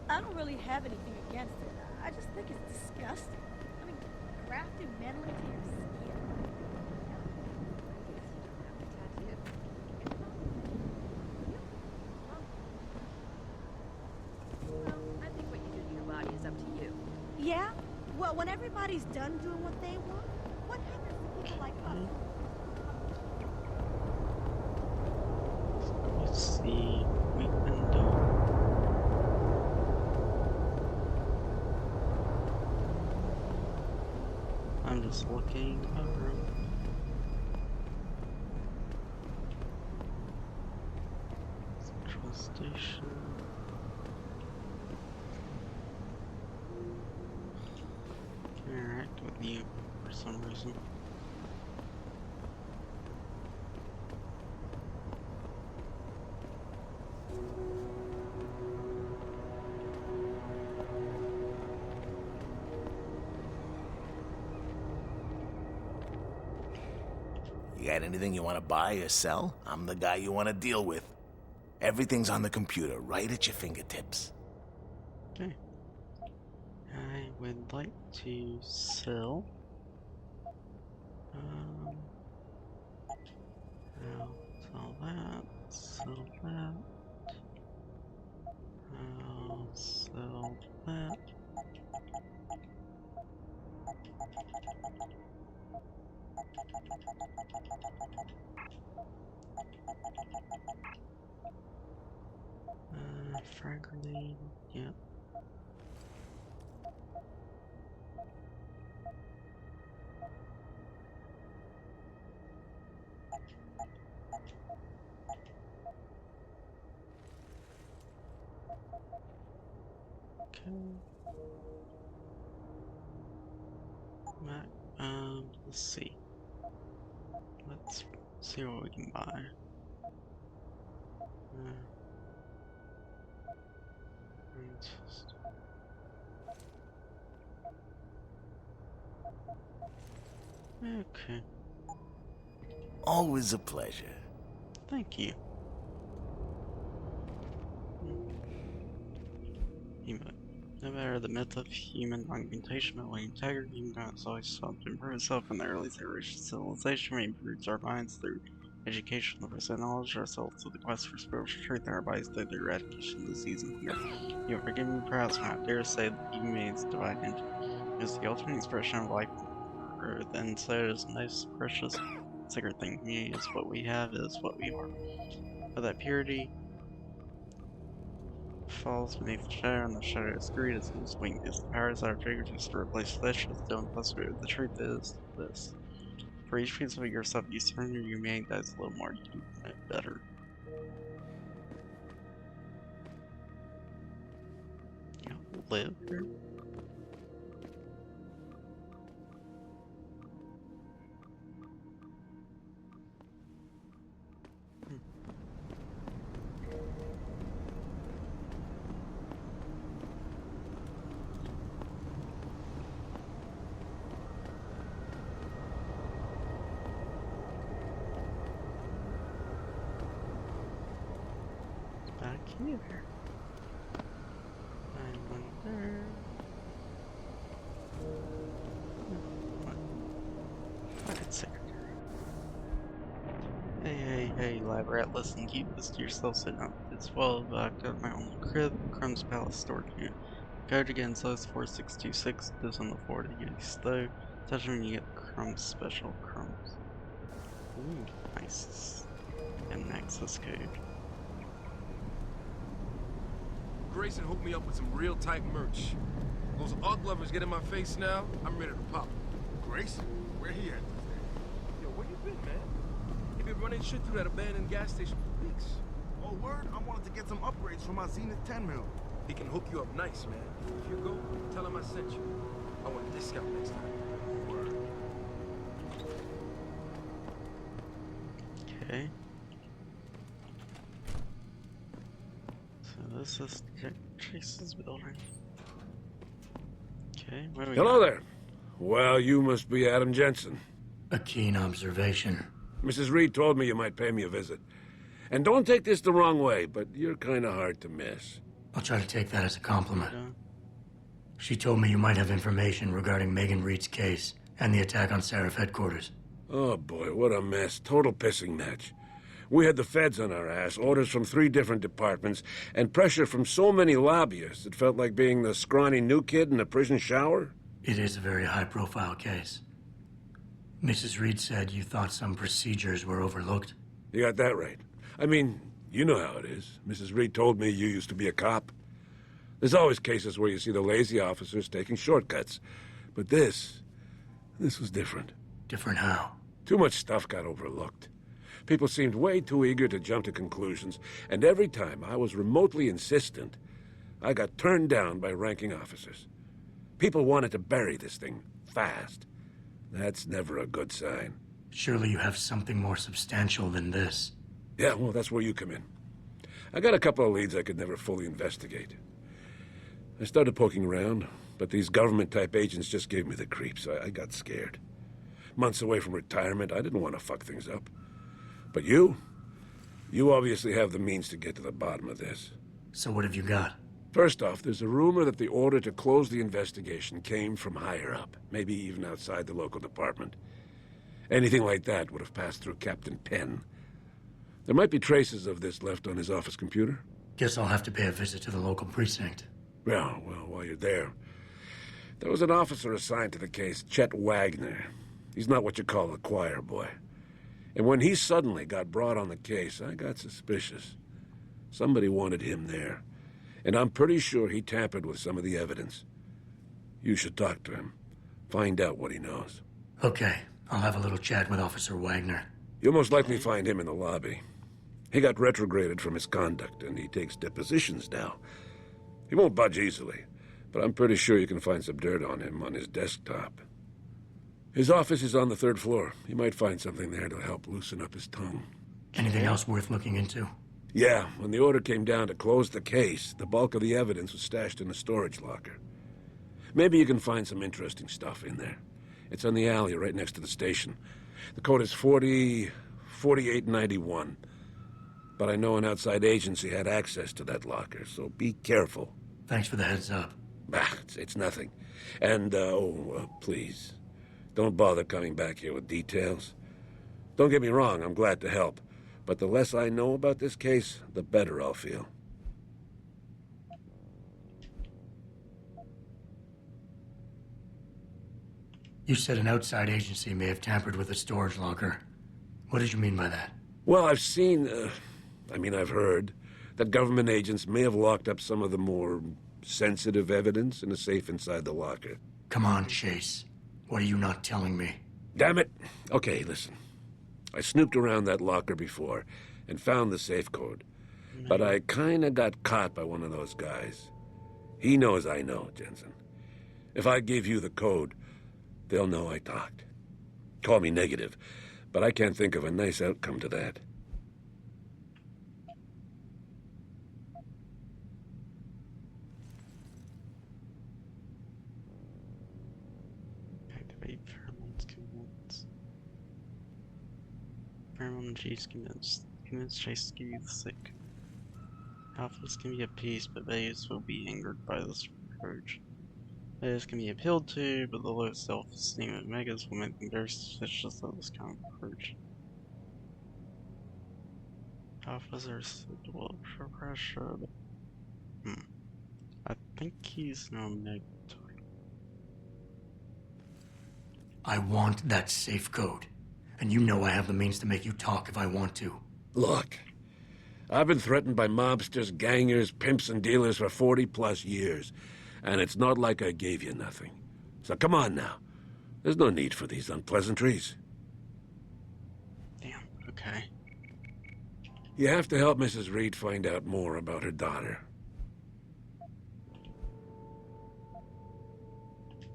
I don't really have anything against it. I just think it's disgusting. I mean, grafting metal into your skin. Well, I think what you do to your body is up to you. Yeah? Well, when everybody's done doing what they want, what happens to people like us? Let's see. Weak window. I'm just looking around. Central station. Interact with you for some reason. You got anything you want to buy or sell? I'm the guy you want to deal with. Everything's on the computer, right at your fingertips. Okay. I would like to sell. I'll sell that. Sell that. I'll sell that. Frag grenade, yeah. Okay. Let's see. Let's see what we can buy. Okay. Always a pleasure. Thank you. No matter the myth of human augmentation or integrity, humankind has always sought to improve itself in the early stages of civilization. We improve our minds through education, the pursuit of knowledge, ourselves through the quest for spiritual truth, and our bodies through the eradication of disease and hunger. You have forgiven me, perhaps when I dare say that humanity's divine engine is the ultimate expression of life on earth, and so it is most precious, sacred thing. Humanity is what we have, is what we are. But that purity falls beneath the shadow, and the shadow is greed as its weakness. The powers that are triggered just to replace flesh with stone plus root. The truth is this. For each piece of yourself you surrender, you may dies a little more, you know better. You know, live here. Back here. I wonder. Fucking secretary. Hey, lab rat, listen, keep this to yourself so not it's well back at my own crib, Crumb's Palace storage unit. Code again, size 4626, this on the floor to get slow. Touch when you get Crumb's special crumbs. Ooh, nice. And access code. Grayson hooked me up with some real tight merch. Those Aug lovers get in my face now, I'm ready to pop. Grayson? Where he at these days? Yo, where you been, man? You been running shit through that abandoned gas station for weeks. Oh, word? I wanted to get some upgrades for my Zenith 10 mil. He can hook you up nice, man. If you go, tell him I sent you. I want a discount next time. Word. Okay. So this is Chase's building. Okay, where we Hello got? there. Well, you must be Adam Jensen. A keen observation. Mrs. Reed told me you might pay me a visit. And don't take this the wrong way, but you're kind of hard to miss. I'll try to take that as a compliment. She told me you might have information regarding Megan Reed's case and the attack on Sarif headquarters. Oh boy, what a mess. Total pissing match. We had the feds on our ass, orders from 3 different departments, and pressure from so many lobbyists it felt like being the scrawny new kid in a prison shower. It is a very high-profile case. Mrs. Reed said you thought some procedures were overlooked. You got that right. I mean, you know how it is. Mrs. Reed told me you used to be a cop. There's always cases where you see the lazy officers taking shortcuts. But this was different. Different how? Too much stuff got overlooked. People seemed way too eager to jump to conclusions, and every time I was remotely insistent, I got turned down by ranking officers. People wanted to bury this thing fast. That's never a good sign. Surely you have something more substantial than this. Yeah, well, that's where you come in. I got a couple of leads I could never fully investigate. I started poking around, but these government-type agents just gave me the creeps. I got scared. Months away from retirement, I didn't want to fuck things up. But you obviously have the means to get to the bottom of this. So what have you got? First off, there's a rumor that the order to close the investigation came from higher up, maybe even outside the local department. Anything like that would have passed through Captain Penn. There might be traces of this left on his office computer. Guess I'll have to pay a visit to the local precinct. Well, while you're there, there was an officer assigned to the case, Chet Wagner. He's not what you call a choir boy. And when he suddenly got brought on the case, I got suspicious. Somebody wanted him there. And I'm pretty sure he tampered with some of the evidence. You should talk to him. Find out what he knows. Okay, I'll have a little chat with Officer Wagner. You'll most likely find him in the lobby. He got retrograded from his conduct, and he takes depositions now. He won't budge easily, but I'm pretty sure you can find some dirt on him on his desktop. His office is on the 3rd floor. You might find something there to help loosen up his tongue. Anything else worth looking into? Yeah, when the order came down to close the case, the bulk of the evidence was stashed in a storage locker. Maybe you can find some interesting stuff in there. It's on the alley right next to the station. The code is 4891. But I know an outside agency had access to that locker, so be careful. Thanks for the heads up. It's nothing. And, please, don't bother coming back here with details. Don't get me wrong, I'm glad to help. But the less I know about this case, the better I'll feel. You said an outside agency may have tampered with a storage locker. What did you mean by that? Well, I've seen, I've heard that government agents may have locked up some of the more sensitive evidence in a safe inside the locker. Come on, Chase. What are you not telling me? Damn it! Okay, listen. I snooped around that locker before and found the safe code. But I kinda got caught by one of those guys. He knows I know, Jensen. If I give you the code, they'll know I talked. Call me negative, but I can't think of a nice outcome to that. Activate pheromones commands. Pheromone G's convince Chase to give you the sick. Alphas can be appeased, but betas will be angered by this approach. Betas can be appealed to, but the low self-esteem of megas will make them very suspicious of this kind of approach. Alphas are susceptible to pressure, but I think he's no meg. I want that safe code. And you know I have the means to make you talk if I want to. Look, I've been threatened by mobsters, gangers, pimps, and dealers for 40+ years. And it's not like I gave you nothing. So come on now. There's no need for these unpleasantries. Damn, okay. You have to help Mrs. Reed find out more about her daughter.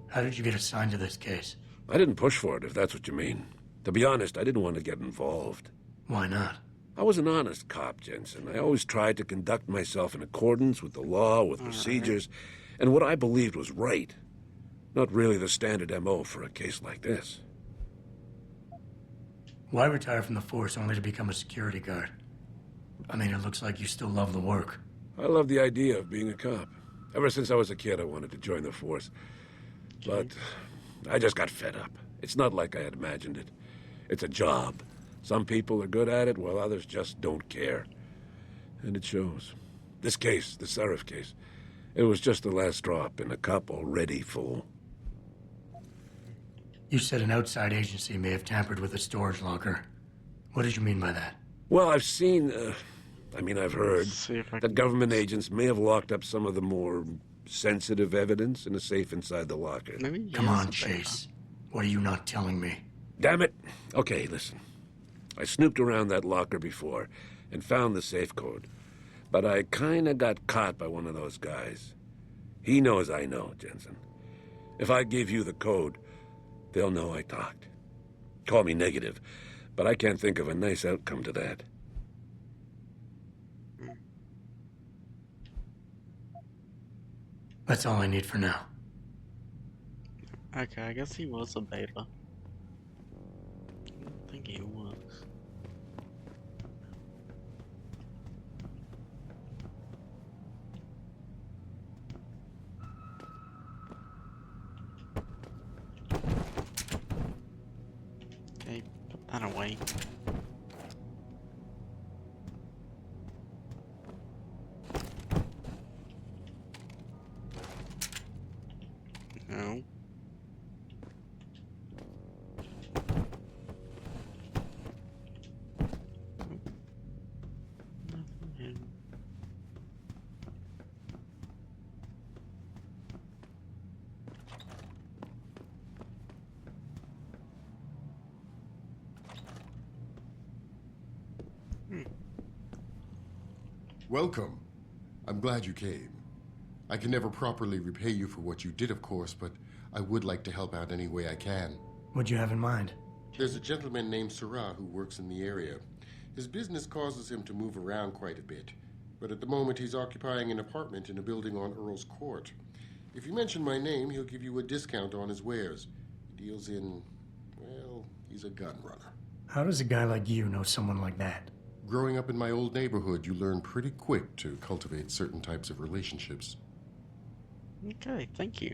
How did you get assigned to this case? I didn't push for it, if that's what you mean. To be honest, I didn't want to get involved. Why not? I was an honest cop, Jensen. I always tried to conduct myself in accordance with the law, with procedures, and what I believed was right. Not really the standard MO for a case like this. Why retire from the force only to become a security guard? I mean, it looks like you still love the work. I love the idea of being a cop. Ever since I was a kid, I wanted to join the force. But I just got fed up. It's not like I had imagined it. It's a job. Some people are good at it, while others just don't care. And it shows. This case, the Sarif case, it was just the last drop in a cup already full. You said an outside agency may have tampered with a storage locker. What did you mean by that? Well, I've seen, I've heard that government agents may have locked up some of the more sensitive evidence in a safe inside the locker. Come on, Chase. What are you not telling me? Damn it. Okay, listen. I snooped around that locker before and found the safe code. But I kinda got caught by one of those guys. He knows I know, Jensen. If I give you the code, they'll know I talked. Call me negative, but I can't think of a nice outcome to that. That's all I need for now. Okay, I guess he was a beta. I don't think he was. Okay, put that away. No. Welcome. I'm glad you came. I can never properly repay you for what you did, of course, but I would like to help out any way I can. What'd you have in mind? There's a gentleman named Sarah who works in the area. His business causes him to move around quite a bit, but at the moment he's occupying an apartment in a building on Earl's Court. If you mention my name, he'll give you a discount on his wares. He deals in, well, he's a gun runner. How does a guy like you know someone like that? Growing up in my old neighborhood, you learn pretty quick to cultivate certain types of relationships. Okay, thank you.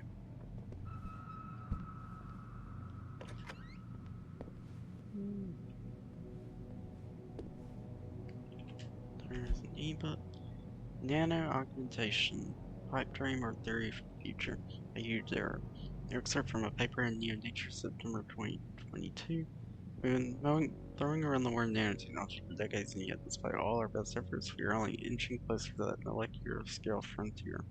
There's an ebook. Nano augmentation. Pipe dream or theory for the future. A huge error. An excerpt from a paper in Nature, September 2022. We've been throwing around the word nanotechnology for decades, and yet, despite all our best efforts, we are only inching closer to that molecular scale frontier.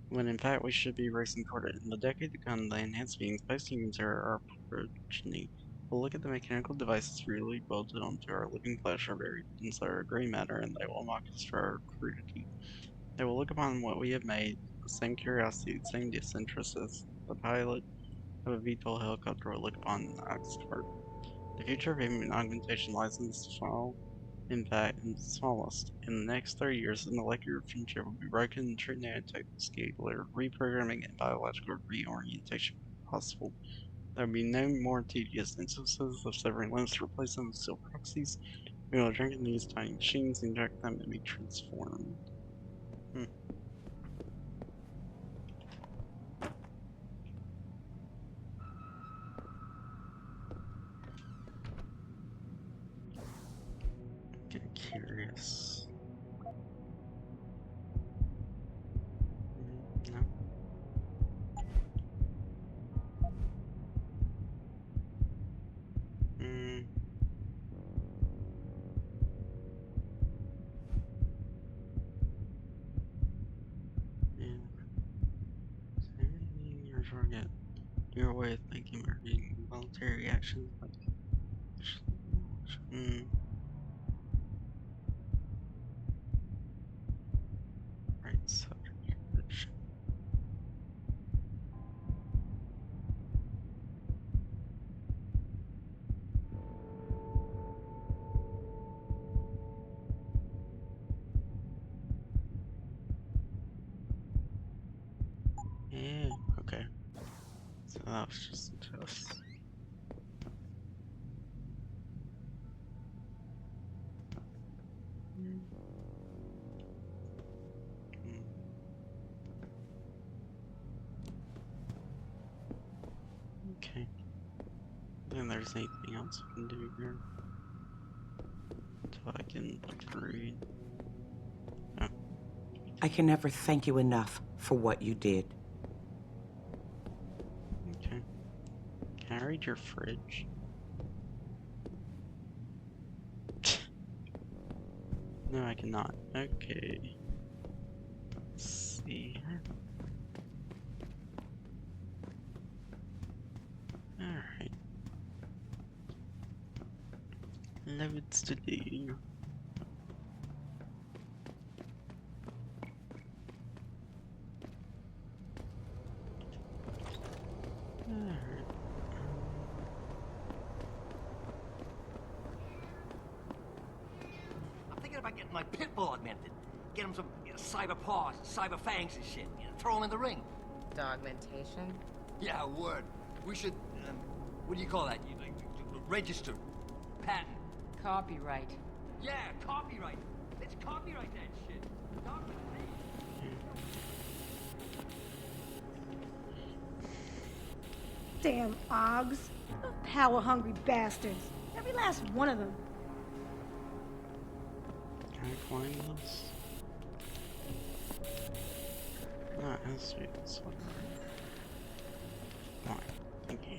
When in fact we should be racing toward it. In the decade to come, the enhanced beings, post-humans, are our progeny. We'll look at the mechanical devices really bolted onto our living flesh are buried inside our gray matter, and they will mock us for our crudity. They will look upon what we have made, the same curiosity, the same disinterest as the pilot of a VTOL helicopter will look upon Oxford. The future of human augmentation lies in the small, in fact, in the smallest. In the next 30 years, the molecular frontier will be broken and true nanoscalar reprogramming and biological reorientation possible. There will be no more tedious instances of severing limbs to replace them with steel proxies. We will drink in these tiny machines, inject them, and be transformed. Get curious. No. Your target. Your way of thinking or being voluntary actions like right subject. Yeah, okay. So that was just a test. Okay. Then there's anything else we can do here. Until I can read. Oh. I can never thank you enough for what you did. Okay. Can I read your fridge? No, I cannot. Okay. Let's see. Alright. Loads to do. Alright. I'm thinking about getting my pit bull augmented. Get him some cyber paws, cyber fangs and shit. Throw him in the ring. Augmentation? Yeah, word. We should, what do you call that? Register. Patent. Copyright. Yeah, copyright. Let's copyright that shit. Damn Augs. Power-hungry bastards. Every last one of them. Can I find this? No, it has to be this one. Fine, thank you.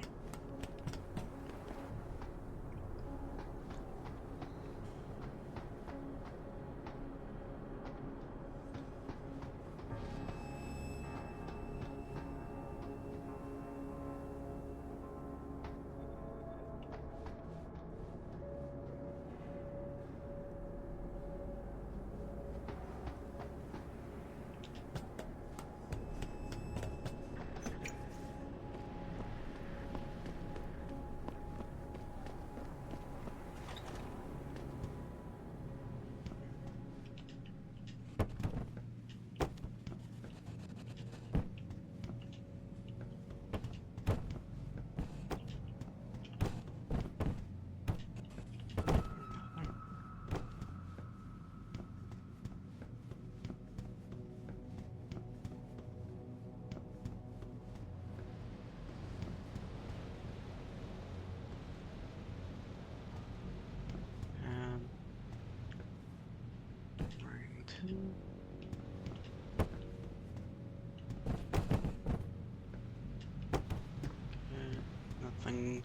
nothing.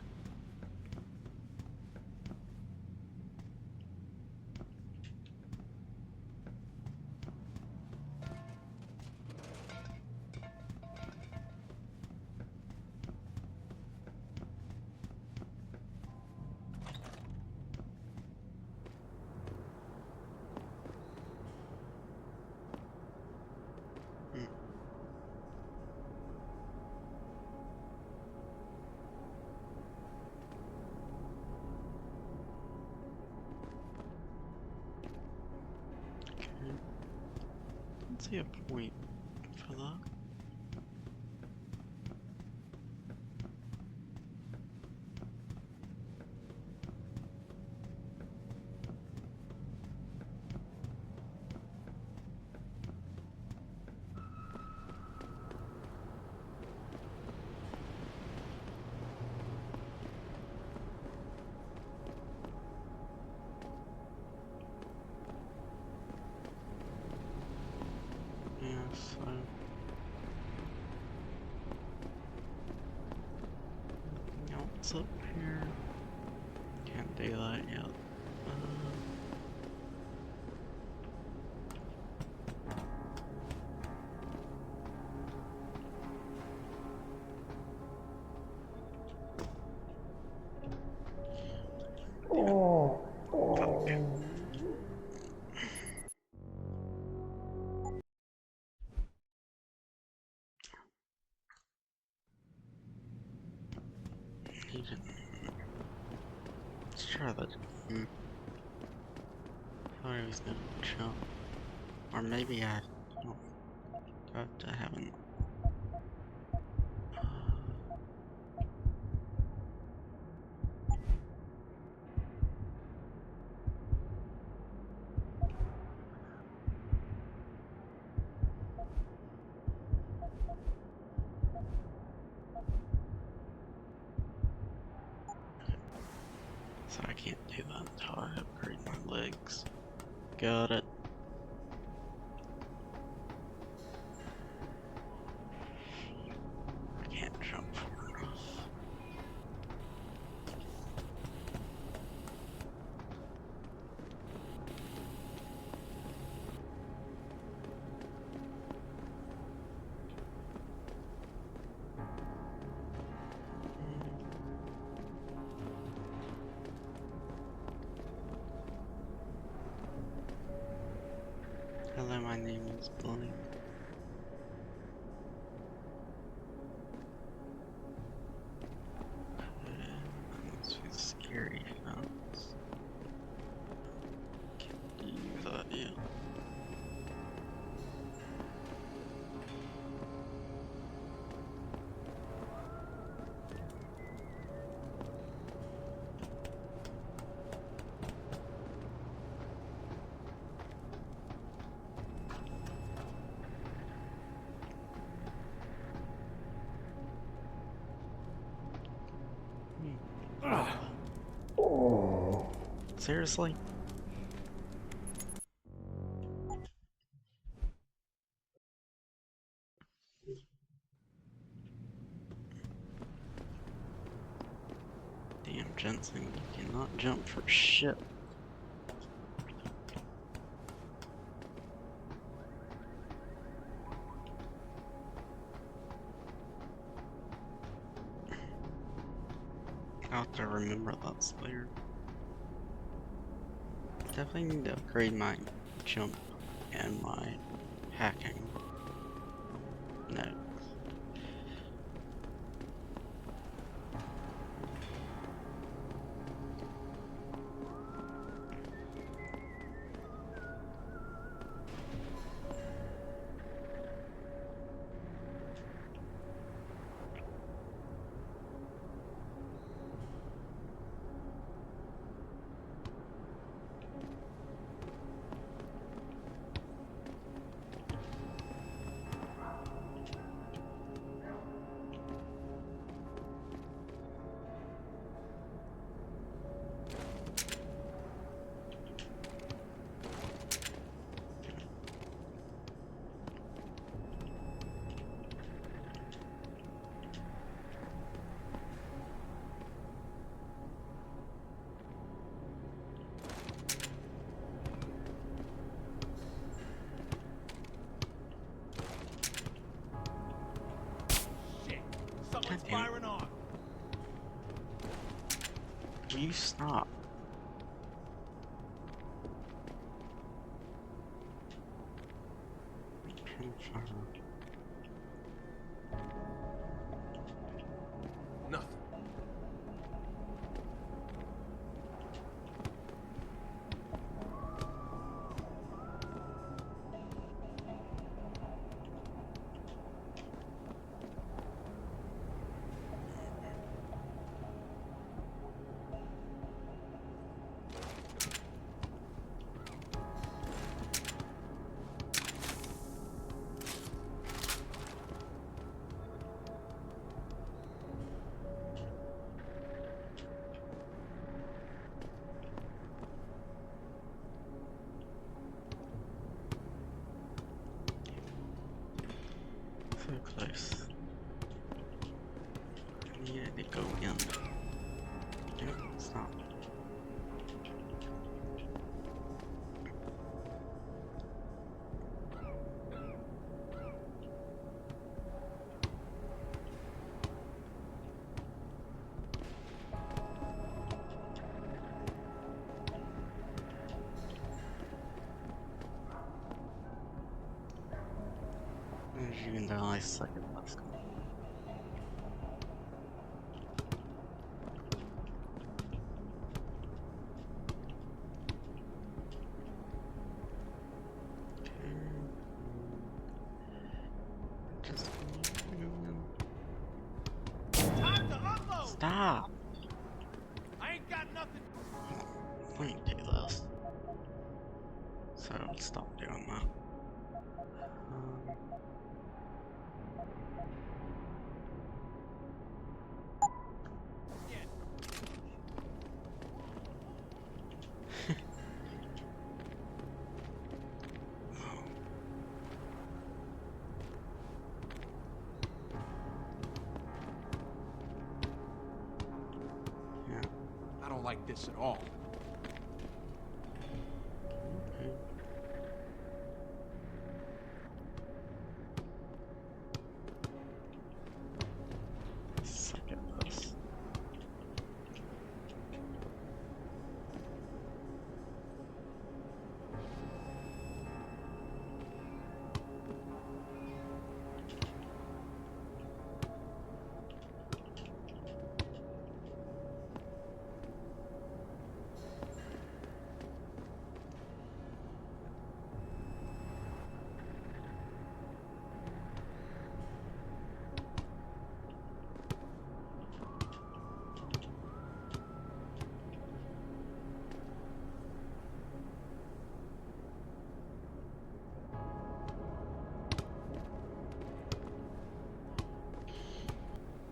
I don't see a point for that. So anything else up here? Can't do that yet. Fuck. Let's try that. Thought he was gonna jump. Or maybe I don't. I haven't. So I can't do that until I upgrade my legs. Got it. I can't jump far enough. Hello, my name is Blank. That must be scary fence. Can't do that yet. Seriously? Damn, Jensen, you cannot jump for shit. I'll have to remember that's there. Definitely need to upgrade my jump and my hacking. No. God damn it. Will you stop? Nothing. So close. Yeah, they go in. Yep, stop. Even though I suck at basketball. Just stop. I ain't got nothing. Let me do this. So stop doing that. I don't like this at all. Suck at this.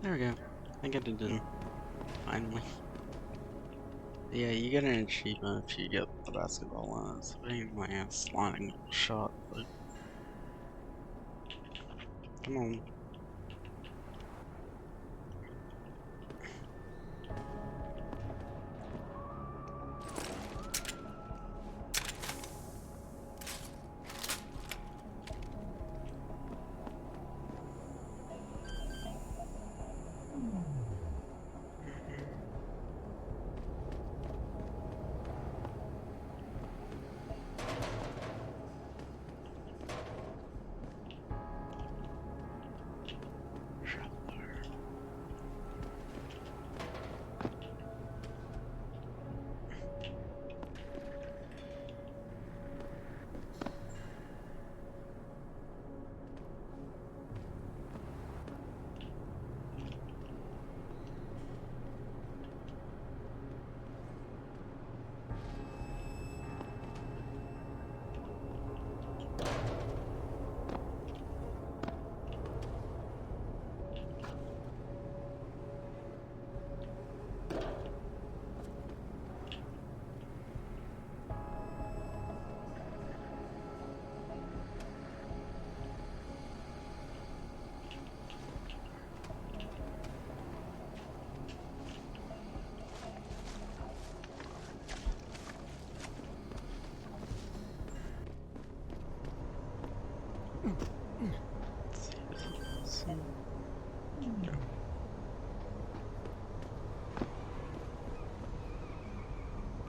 There we go. I get it done. Finally. Yeah, you get an achievement if you get the basketball line. It's a pain in my ass sliding shot, but come on.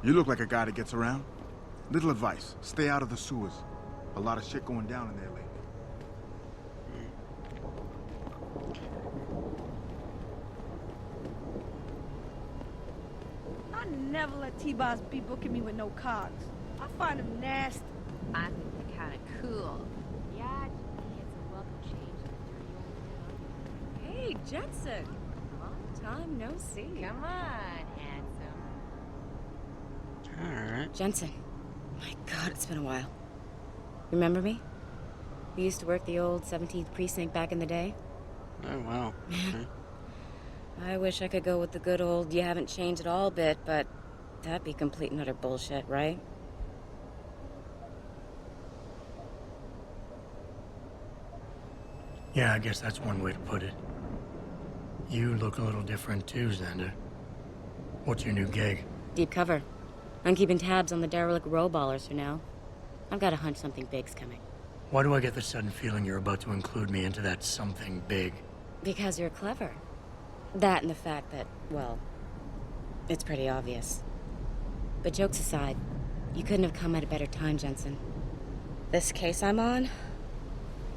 You look like a guy that gets around. Little advice, stay out of the sewers. A lot of shit going down in there lately. I never let T-Boss be booking me with no cards. I find him nasty. I think they're kind of cool. Yeah, it's a welcome change to the dirty old town. Hey, Jensen. Long time no see. Come on, handsome. Alright. Jensen. My God, it's been a while. Remember me? We used to work the old 17th precinct back in the day. Oh, wow. Okay. I wish I could go with the good old you haven't changed at all bit, but that'd be complete and utter bullshit, right? Yeah, I guess that's one way to put it. You look a little different too, Xander. What's your new gig? Deep cover. I'm keeping tabs on the derelict row ballers for now. I've got a hunch something big's coming. Why do I get the sudden feeling you're about to include me into that something big? Because you're clever. That and the fact that, well, it's pretty obvious. But jokes aside, you couldn't have come at a better time, Jensen. This case I'm on,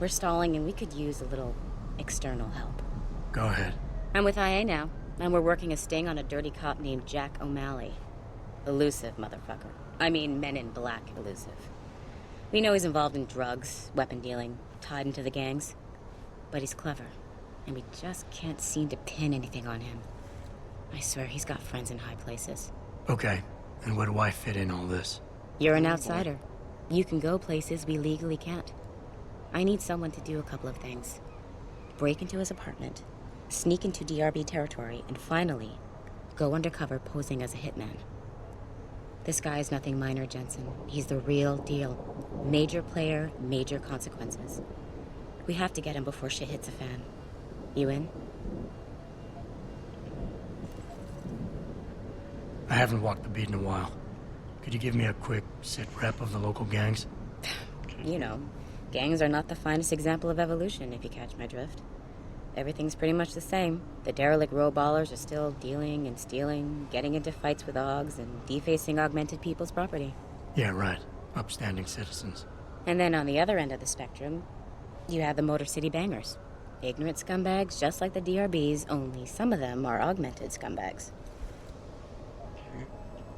we're stalling and we could use a little external help. Go ahead. I'm with IA now, and we're working a sting on a dirty cop named Jack O'Malley. Elusive motherfucker. I mean, Men in Black elusive. We know he's involved in drugs, weapon dealing, tied into the gangs. But he's clever, and we just can't seem to pin anything on him. I swear he's got friends in high places. Okay, and where do I fit in all this? You're an outsider. You can go places we legally can't. I need someone to do a couple of things. Break into his apartment, sneak into DRB territory, and finally, go undercover posing as a hitman. This guy is nothing minor, Jensen. He's the real deal. Major player, major consequences. We have to get him before shit hits a fan. You in? I haven't walked the beat in a while. Could you give me a quick sit rep of the local gangs? You know, gangs are not the finest example of evolution, if you catch my drift. Everything's pretty much the same. The derelict row ballers are still dealing and stealing, getting into fights with augs, and defacing augmented people's property. Yeah, right. Upstanding citizens. And then on the other end of the spectrum, you have the Motor City bangers. Ignorant scumbags just like the DRBs, only some of them are augmented scumbags.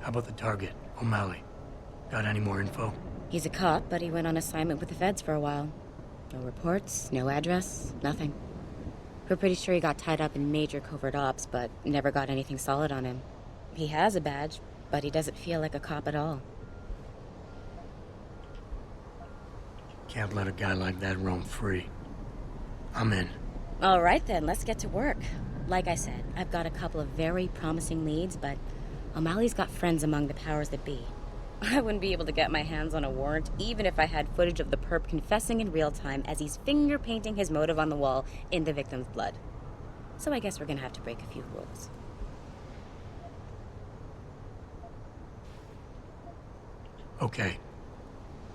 How about the target, O'Malley? Got any more info? He's a cop, but he went on assignment with the feds for a while. No reports, no address, nothing. We're pretty sure he got tied up in major covert ops, but never got anything solid on him. He has a badge, but he doesn't feel like a cop at all. Can't let a guy like that roam free. I'm in. All right then, let's get to work. Like I said, I've got a couple of very promising leads, but O'Malley's got friends among the powers that be. I wouldn't be able to get my hands on a warrant, even if I had footage of the perp confessing in real time as he's finger painting his motive on the wall in the victim's blood. So I guess we're gonna have to break a few rules. Okay.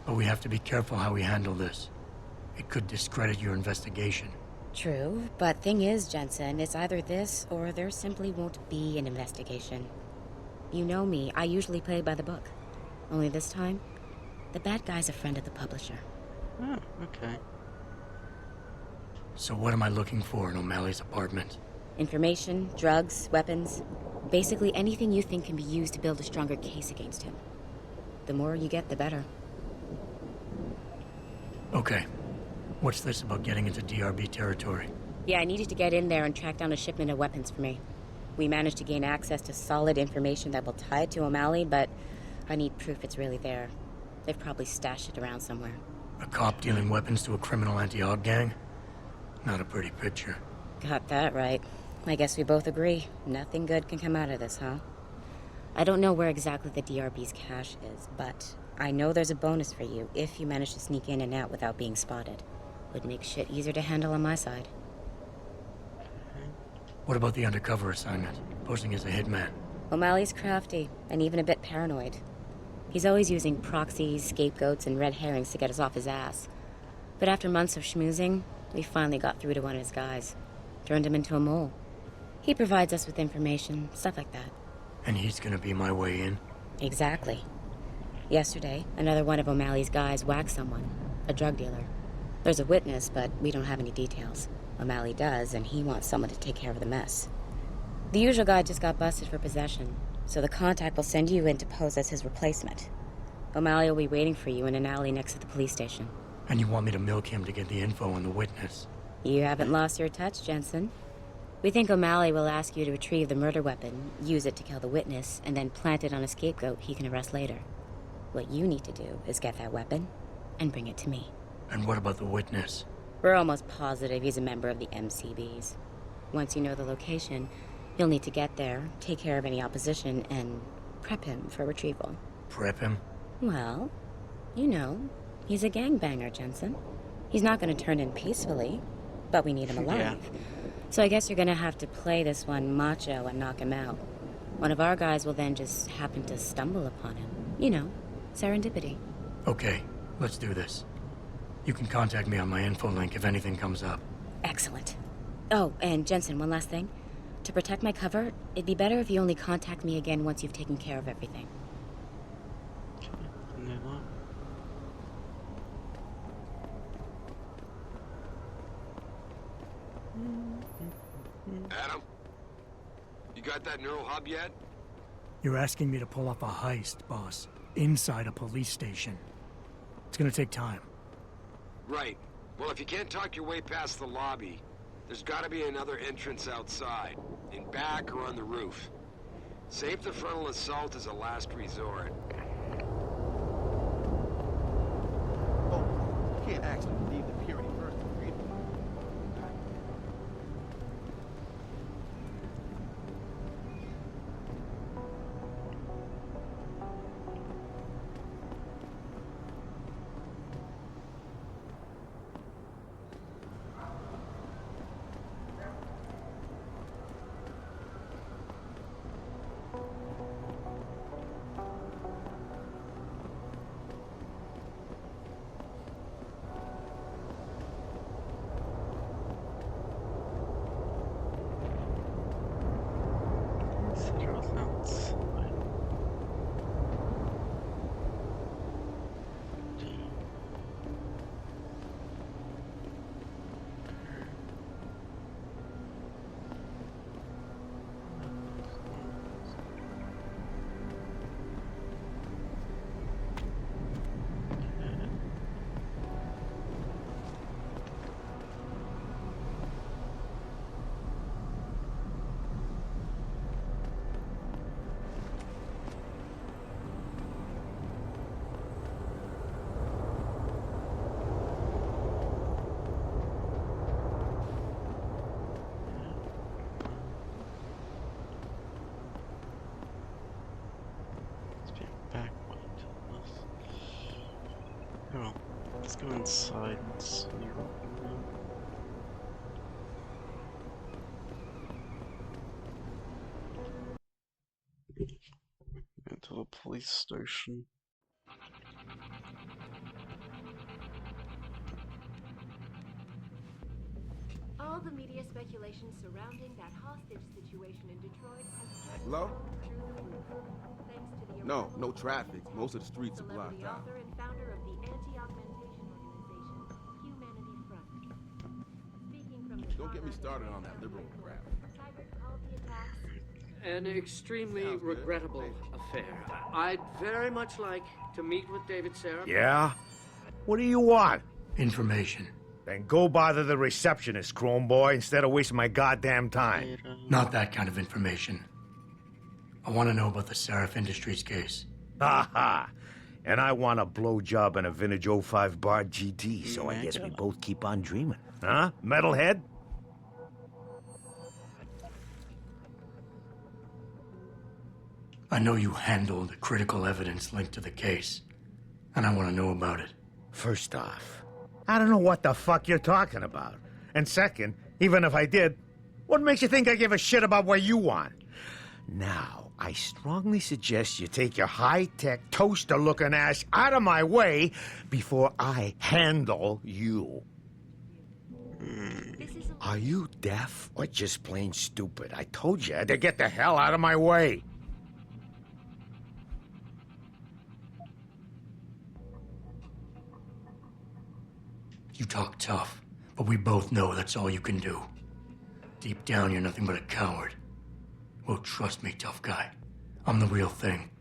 But we have to be careful how we handle this. It could discredit your investigation. True, but thing is, Jensen, it's either this or there simply won't be an investigation. You know me, I usually play by the book. Only this time, the bad guy's a friend of the publisher. Oh, okay. So what am I looking for in O'Malley's apartment? Information, drugs, weapons. Basically anything you think can be used to build a stronger case against him. The more you get, the better. Okay. What's this about getting into DRB territory? Yeah, I needed to get in there and track down a shipment of weapons for me. We managed to gain access to solid information that will tie it to O'Malley, but I need proof it's really there. They've probably stashed it around somewhere. A cop dealing weapons to a criminal anti-aug gang? Not a pretty picture. Got that right. I guess we both agree. Nothing good can come out of this, huh? I don't know where exactly the DRB's cache is, but I know there's a bonus for you if you manage to sneak in and out without being spotted. Would make shit easier to handle on my side. What about the undercover assignment? Posing as a hitman? O'Malley's crafty, and even a bit paranoid. He's always using proxies, scapegoats, and red herrings to get us off his ass. But after months of schmoozing, we finally got through to one of his guys. Turned him into a mole. He provides us with information, stuff like that. And he's gonna be my way in? Exactly. Yesterday, another one of O'Malley's guys whacked someone, a drug dealer. There's a witness, but we don't have any details. O'Malley does, and he wants someone to take care of the mess. The usual guy just got busted for possession, so the contact will send you in to pose as his replacement. O'Malley will be waiting for you in an alley next to the police station. And you want me to milk him to get the info on the witness? You haven't lost your touch, Jensen. We think O'Malley will ask you to retrieve the murder weapon, use it to kill the witness, and then plant it on a scapegoat he can arrest later. What you need to do is get that weapon and bring it to me. And what about the witness? We're almost positive he's a member of the MCBs. Once you know the location, you'll need to get there, take care of any opposition, and prep him for retrieval. Prep him? Well, you know, he's a gangbanger, Jensen. He's not going to turn in peacefully, but we need him alive. Yeah. So I guess you're going to have to play this one macho and knock him out. One of our guys will then just happen to stumble upon him. You know, serendipity. Okay, let's do this. You can contact me on my info link if anything comes up. Excellent. Oh, and Jensen, one last thing. To protect my cover, it'd be better if you only contact me again once you've taken care of everything. Adam, you got that neural hub yet? You're asking me to pull off a heist, boss, inside a police station. It's gonna take time. Right. Well, if you can't talk your way past the lobby, there's gotta be another entrance outside, in back or on the roof. Save the frontal assault as a last resort. Oh, you can't actually leave the pier any first and read it. Well, let's go inside and see what we know. Into the police station. All the media speculation surrounding that hostage situation in Detroit has Hello? thanks to the No traffic. Most of the streets are blocked out. author and founder of the anti-augmentation organization, Humanity Front. Speaking from the Don't get me started on that liberal crap. Taggart called the attacks An extremely regrettable affair. I'd very much like to meet with David Sarif. Yeah? What do you want? Information. Then go bother the receptionist, Chrome Boy, instead of wasting my goddamn time. Not that kind of information. I want to know about the Sarif Industries case. Ha ha! And I want a blowjob and a vintage 05 bar GT, so I guess we both keep on dreaming. Huh, metalhead? I know you handled the critical evidence linked to the case, and I want to know about it. First off, I don't know what the fuck you're talking about. And second, even if I did, what makes you think I give a shit about what you want? Now, I strongly suggest you take your high-tech, toaster-looking ass out of my way before I handle you. Are you deaf or just plain stupid? I told you to get the hell out of my way. You talk tough, but we both know that's all you can do. Deep down, you're nothing but a coward. Well, trust me, tough guy. I'm the real thing.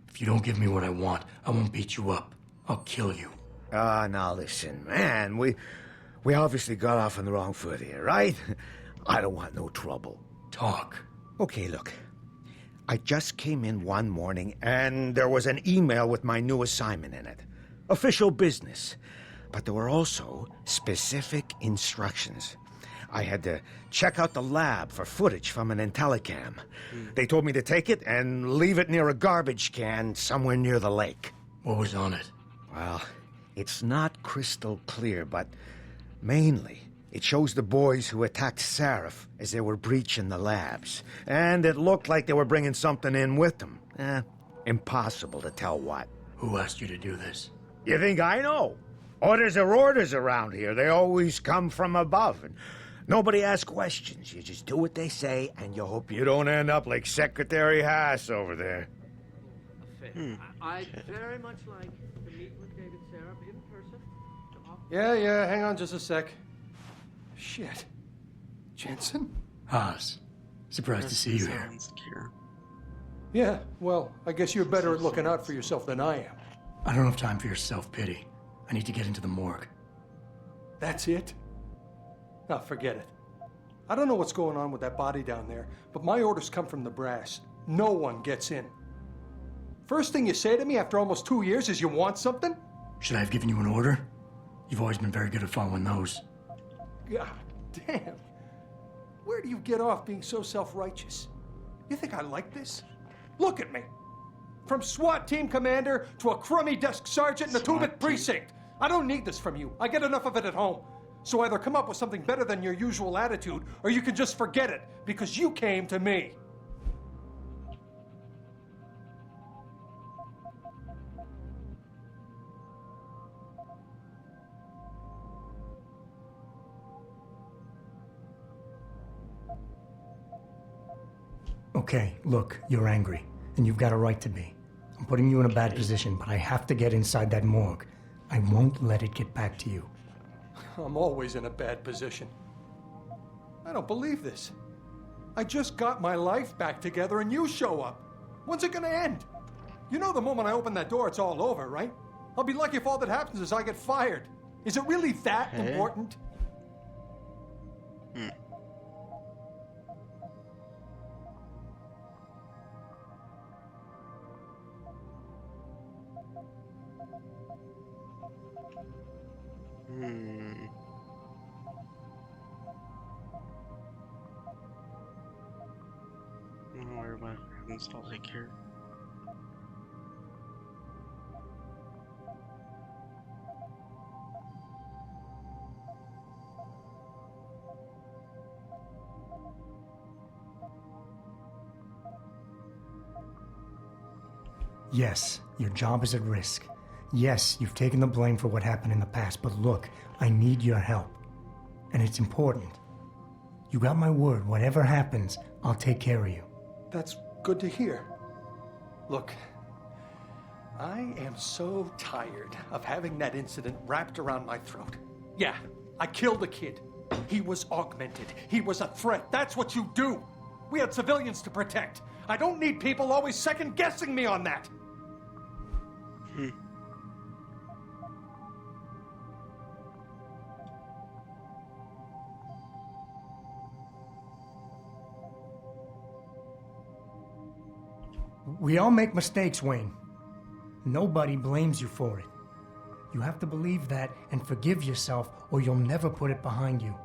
If you don't give me what I want, I won't beat you up. I'll kill you. Now listen, man. We obviously got off on the wrong foot here, right? I don't want no trouble. Talk. Okay, look. I just came in one morning, and there was an email with my new assignment in it. Official business. But there were also specific instructions. I had to check out the lab for footage from an Intellicam. They told me to take it and leave it near a garbage can somewhere near the lake. What was on it? Well, it's not crystal clear, but mainly it shows the boys who attacked Sarif as they were breaching the labs. And it looked like they were bringing something in with them. Impossible to tell what. Who asked you to do this? You think I know? Orders are orders around here. They always come from above. And nobody asks questions. You just do what they say, and you hope you don't end up like Secretary Haas over there. I'd very much like to meet with David Sarif in person. Yeah, hang on just a sec. Shit. Jensen? Haas. Surprised to see you here. Yeah, well, I guess you're better at looking out for yourself than I am. I don't have time for your self-pity. I need to get into the morgue. That's it? Now, forget it. I don't know what's going on with that body down there, but my orders come from the brass. No one gets in. First thing you say to me after almost 2 years is you want something? Should I have given you an order? You've always been very good at following those. God damn. Where do you get off being so self-righteous? You think I like this? Look at me. From SWAT team commander to a crummy desk sergeant in the 2-bit precinct. I don't need this from you. I get enough of it at home. So either come up with something better than your usual attitude, or you can just forget it, because you came to me. Okay, look, you're angry, and you've got a right to be. I'm putting you in a bad position, but I have to get inside that morgue. I won't let it get back to you. I'm always in a bad position. I don't believe this. I just got my life back together and you show up. When's it gonna end? You know the moment I open that door, it's all over, right? I'll be lucky if all that happens is I get fired. Is it really that important? Don't worry about it. I'll take care. Yes, your job is at risk. Yes, you've taken the blame for what happened in the past, but look, I need your help. And it's important. You got my word, whatever happens, I'll take care of you. That's good to hear. Look, I am so tired of having that incident wrapped around my throat. Yeah, I killed a kid. He was augmented. He was a threat. That's what you do. We had civilians to protect. I don't need people always second-guessing me on that. We all make mistakes, Wayne. Nobody blames you for it. You have to believe that and forgive yourself, or you'll never put it behind you.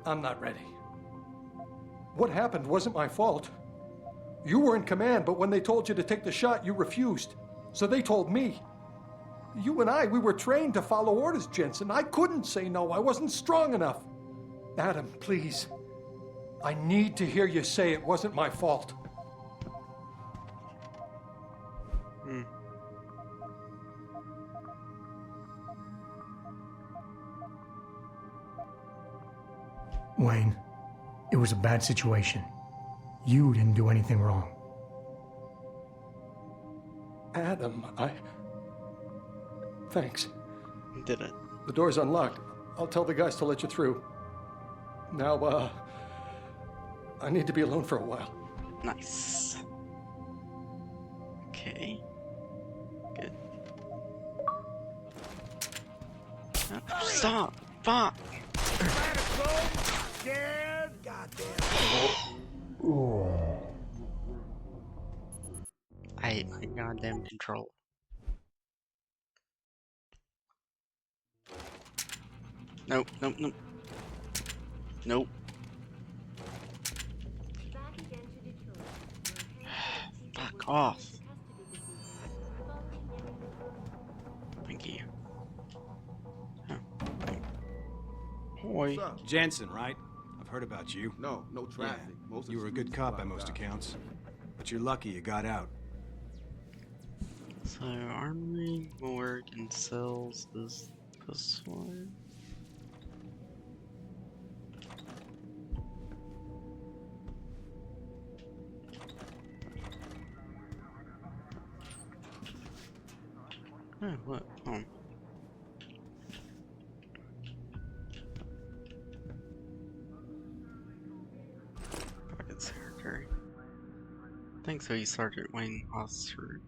I'm not ready. What happened wasn't my fault. You were in command, but when they told you to take the shot, you refused. So they told me. You and we were trained to follow orders, Jensen. I couldn't say no. I wasn't strong enough. Adam, please. I need to hear you say it wasn't my fault. Wayne, it was a bad situation. You didn't do anything wrong. Adam, Thanks. Did it. The door's unlocked. I'll tell the guys to let you through. Now, I need to be alone for a while. Nice. Okay. Good. Stop! Fuck! Scared? Goddamn. I hate my goddamn control. Nope, nope, nope. Nope. Fuck off. Thank you. Boy. Jensen, right? I've heard about you. No traffic. Yeah. You were a good cop by most accounts. But you're lucky you got out. So, armory, morgue, and cells is this one. Oh, what? Oh. Fucking secretary. Thanks, so you Sergeant Wayne Officer.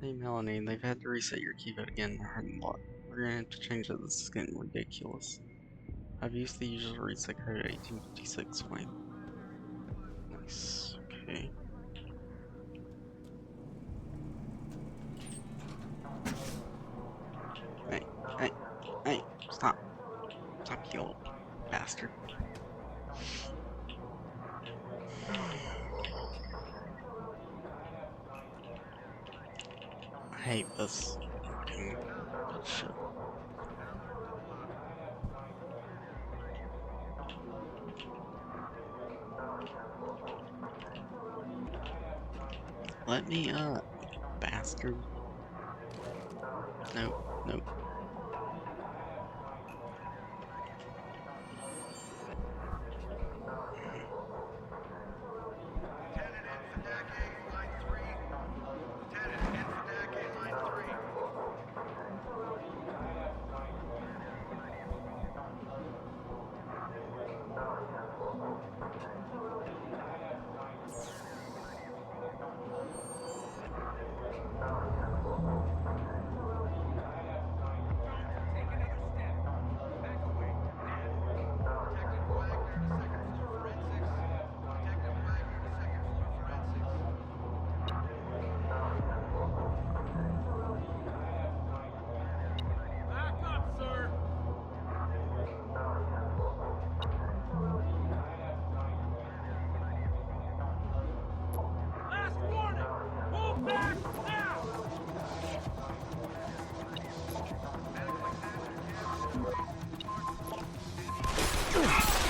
Hey Melanie, they've had to reset your keypad again. We're gonna have to change it. This is getting ridiculous. I've used the usual reset code 1856 Wayne. Nice. Okay. Hey, stop. Stop, you old bastard. I hate this fucking shit. Let me up, bastard. Nope, nope.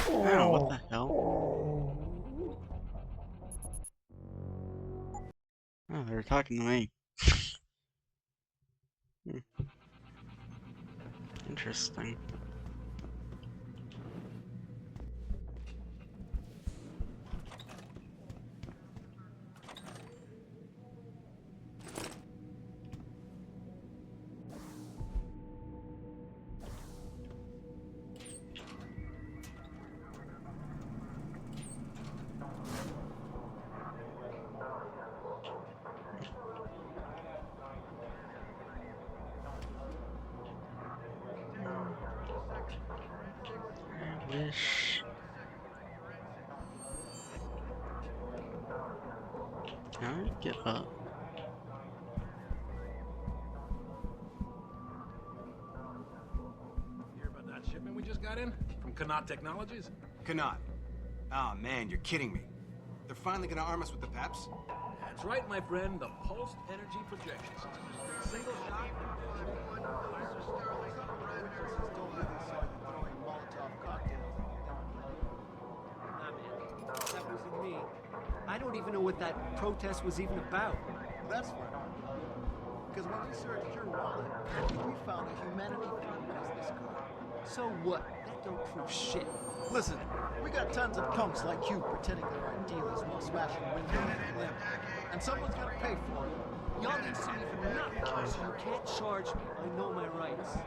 Wow, what the hell? Oh, they were talking to me. Interesting. Wish. Can I get up? Hear about that shipment we just got in? From Connaught Technologies? Connaught. Ah, man, you're kidding me. They're finally gonna arm us with the PEPs? That's right, my friend. The pulsed energy projection system. Single shot. That wasn't me. I don't even know what that protest was even about. That's funny. Because when we searched your wallet, we found a Humanity Front business card. So what? That don't prove shit. Listen, we got tons of punks like you pretending they're our dealers while smashing windows and limb. And someone's gonna pay for it. Y'all need to leave for nothing, so you can't charge me. I know my rights.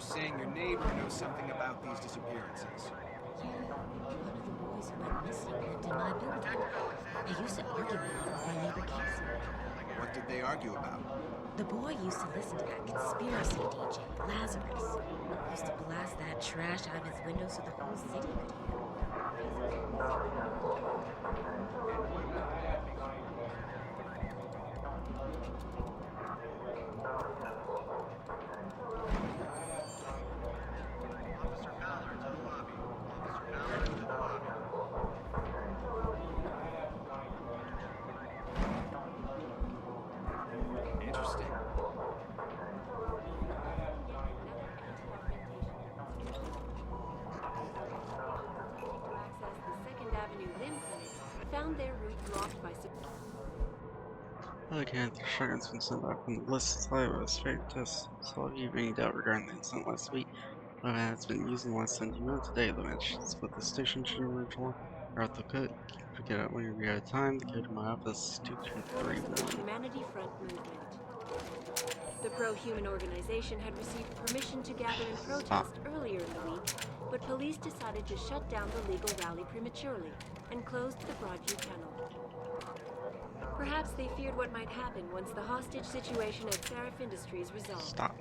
They're saying your neighbor knows something about these disappearances. Yeah, one of the boys who went missing lived in my building. They used to argue a lot with my neighbor Casey. What did they argue about? The boy used to listen to that conspiracy DJ, Lazarus. He used to blast that trash out of his window so the whole city could hear. Interesting. Access the Second Avenue Limb Clinic found their route blocked by. Okay, the shotgun's been sent back from the list of was fake tests. So if you have any doubt regarding the incident last week, what has been used in the last 70 minutes today, the match split the station to original route the code. Pick it up whenever you have time. The code in my office 2231. Humanity Front movement. The pro-human organization had received permission to gather and protest earlier in the week, but police decided to shut down the legal rally prematurely and closed the Broadview Kennel. Perhaps they feared what might happen once the hostage situation at Sarif Industries resolved. Stop.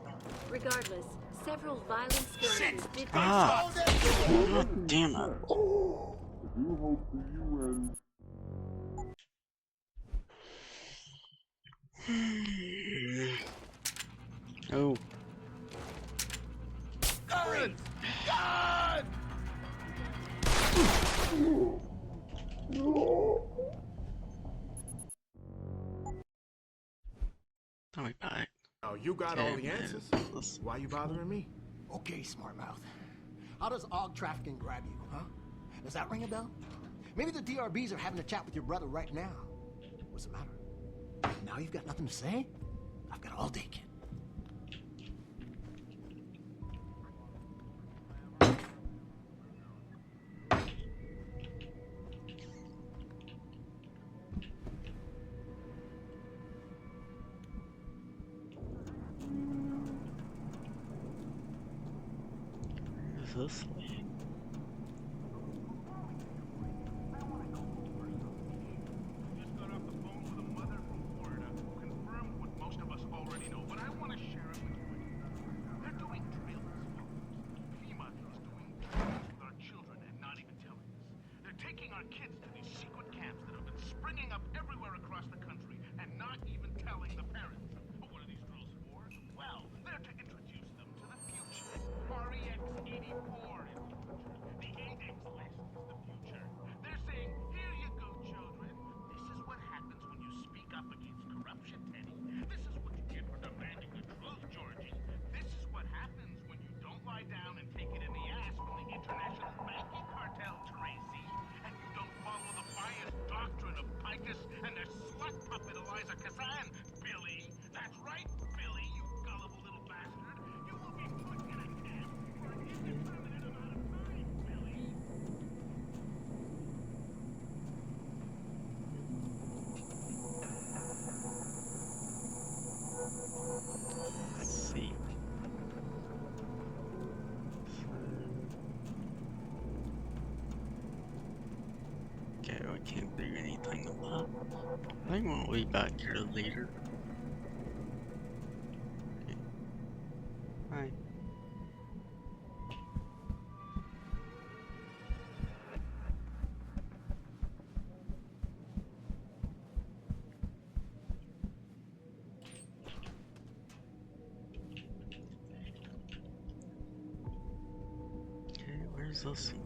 Regardless, several violent skirmishes did God damn it. Oh. God! God! Tell me back. Oh, you got all the answers. Why you bothering me? Okay, smart mouth. How does aug trafficking grab you, huh? Does that ring a bell? Maybe the DRBs are having a chat with your brother right now. What's the matter? Now you've got nothing to say? I've got all day, kid. Where is this lead? Can't do anything about it. I won't be back here later. Okay. Bye. Okay, where's this one?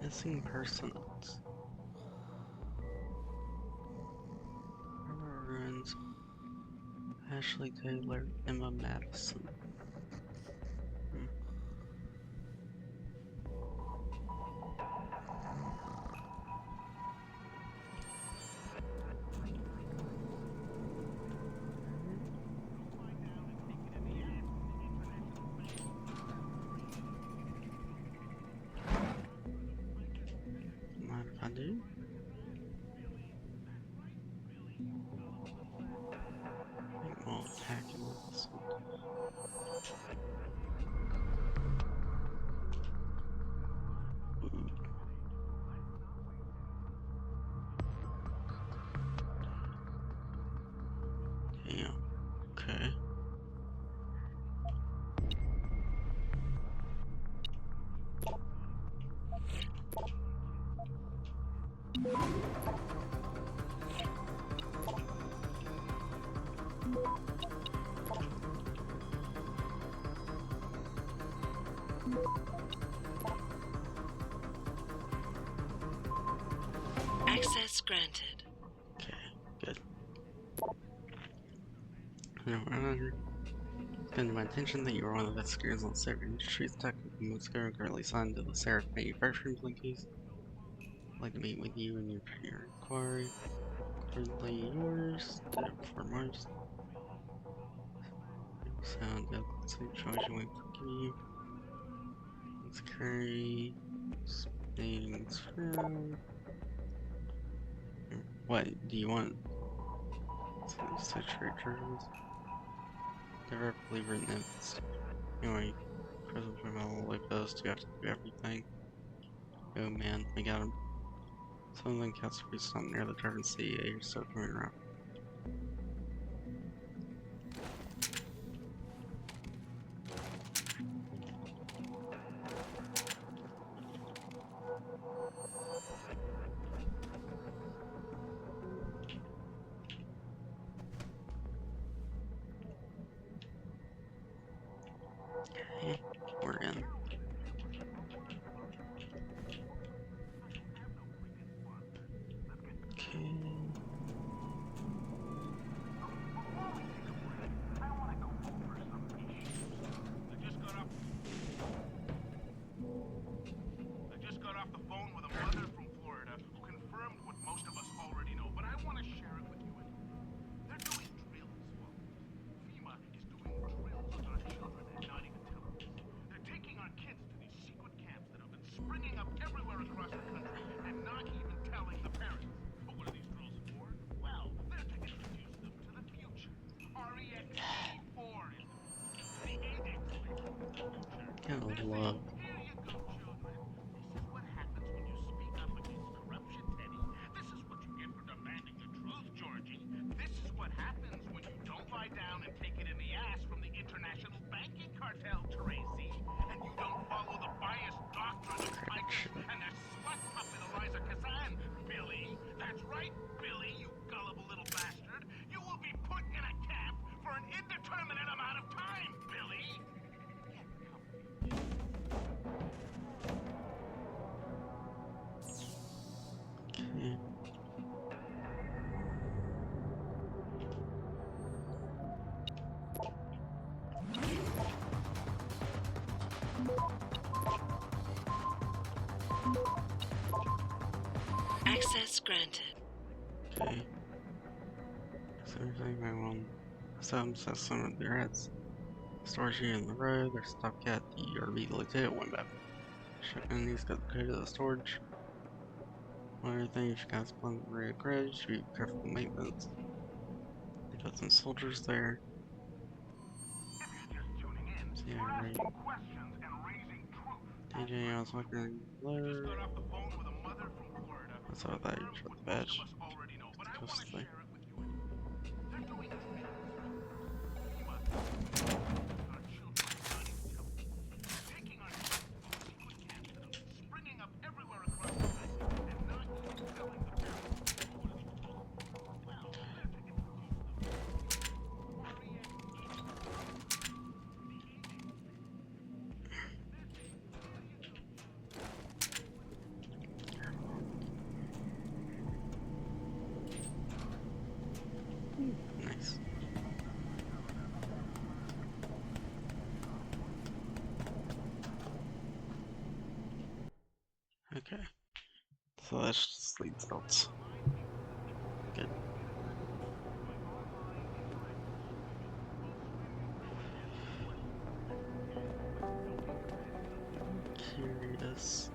Missing persons. Ruins. Ashley Taylor, Emma Madison. Access granted. Okay, good. It's been to my attention that you are one of the investigators on Sarif Industries technical Moscow and currently signed to the Sarif manufacturing case. I'd like to meet with you and your inquiry. Currently yours, the foremost. Sound of the situation we give you. Let's carry things from. What do you want? Such characters. They're believer in them. Anyway, present from all like those to have to do everything. Oh man, I got him. Some of them cats will be stopped near the turn CA or so coming around. Okay, we're in. Gotta love. Access granted. Okay. So everything I want. Some system of their heads. Storage unit in the road. There's stopcat. The RV located one map. Shotgun these got the code of the storage. One other thing, you guys plan the rear garage. Be careful with maintenance. They got some soldiers there. Yeah, right. DJ, I was walking low. I saw that you shot the badge. Coast thing. Nice. Okay. So that's just leads notes. Good. Curious.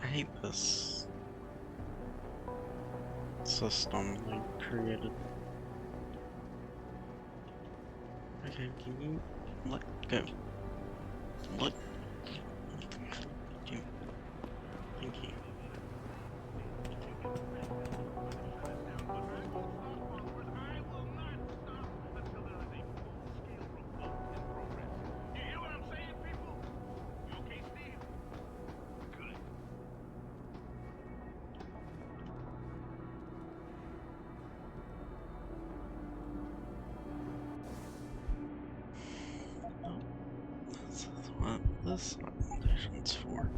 I hate this system they created. Okay, can you let go? Let. Thank you. Thank you. this augmentations for?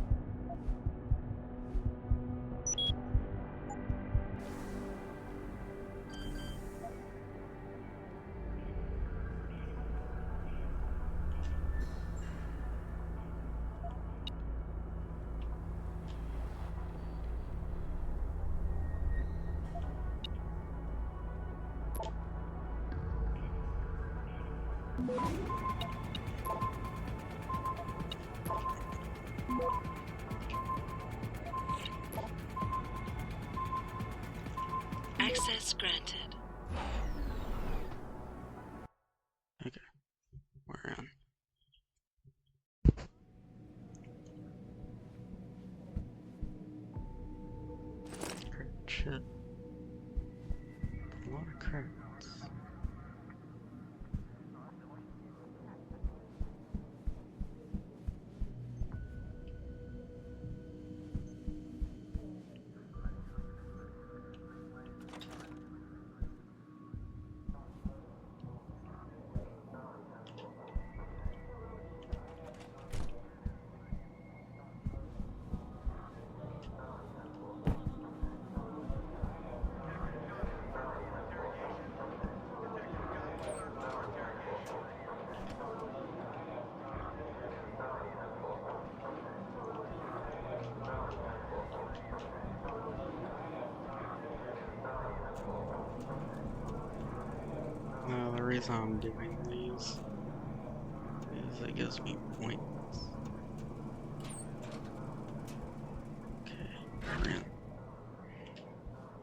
Access granted. Okay, we're in. Great shit. A lot of credits. No, the reason I'm doing these is it gives me points. Okay, we're in.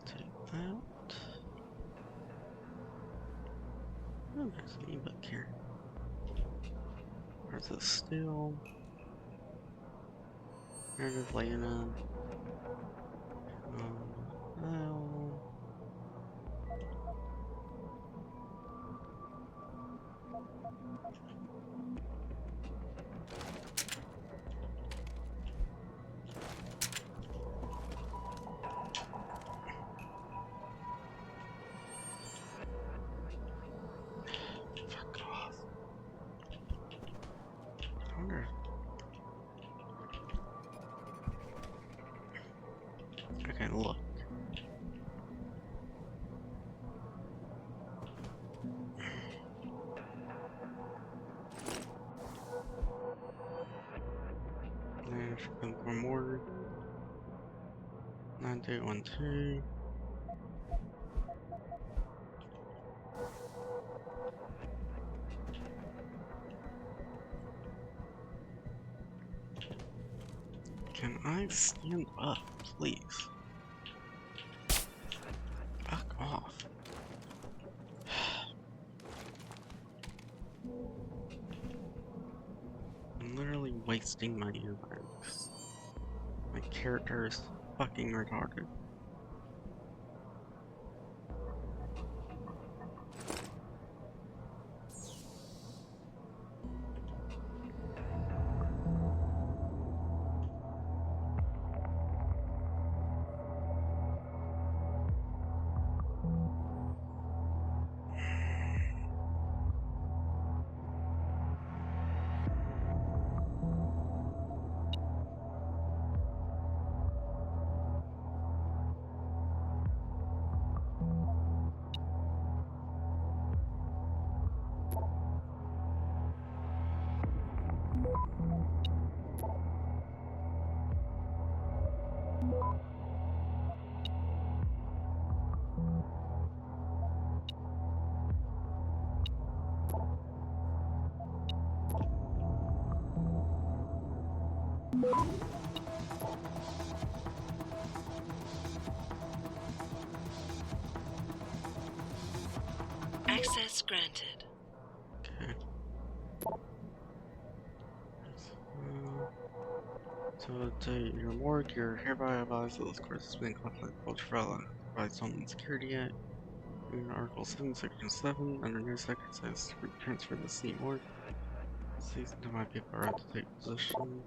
Take that. Oh, there's an ebook here. There's a still. Narrative laying in. Well. Fuck off. I wonder. Okay, look. There's one more. 9812. Can I stand up, please? Fuck off. I'm literally wasting my earbuds. My character is fucking retarded. Access granted. Okay. So to your morgue, you're hereby advised that this course has been classified ultraviolet by Homeland Security Act. In Article 7, Section 7, under no circumstances to transfer the seat morgue. Cease to my people right to take position.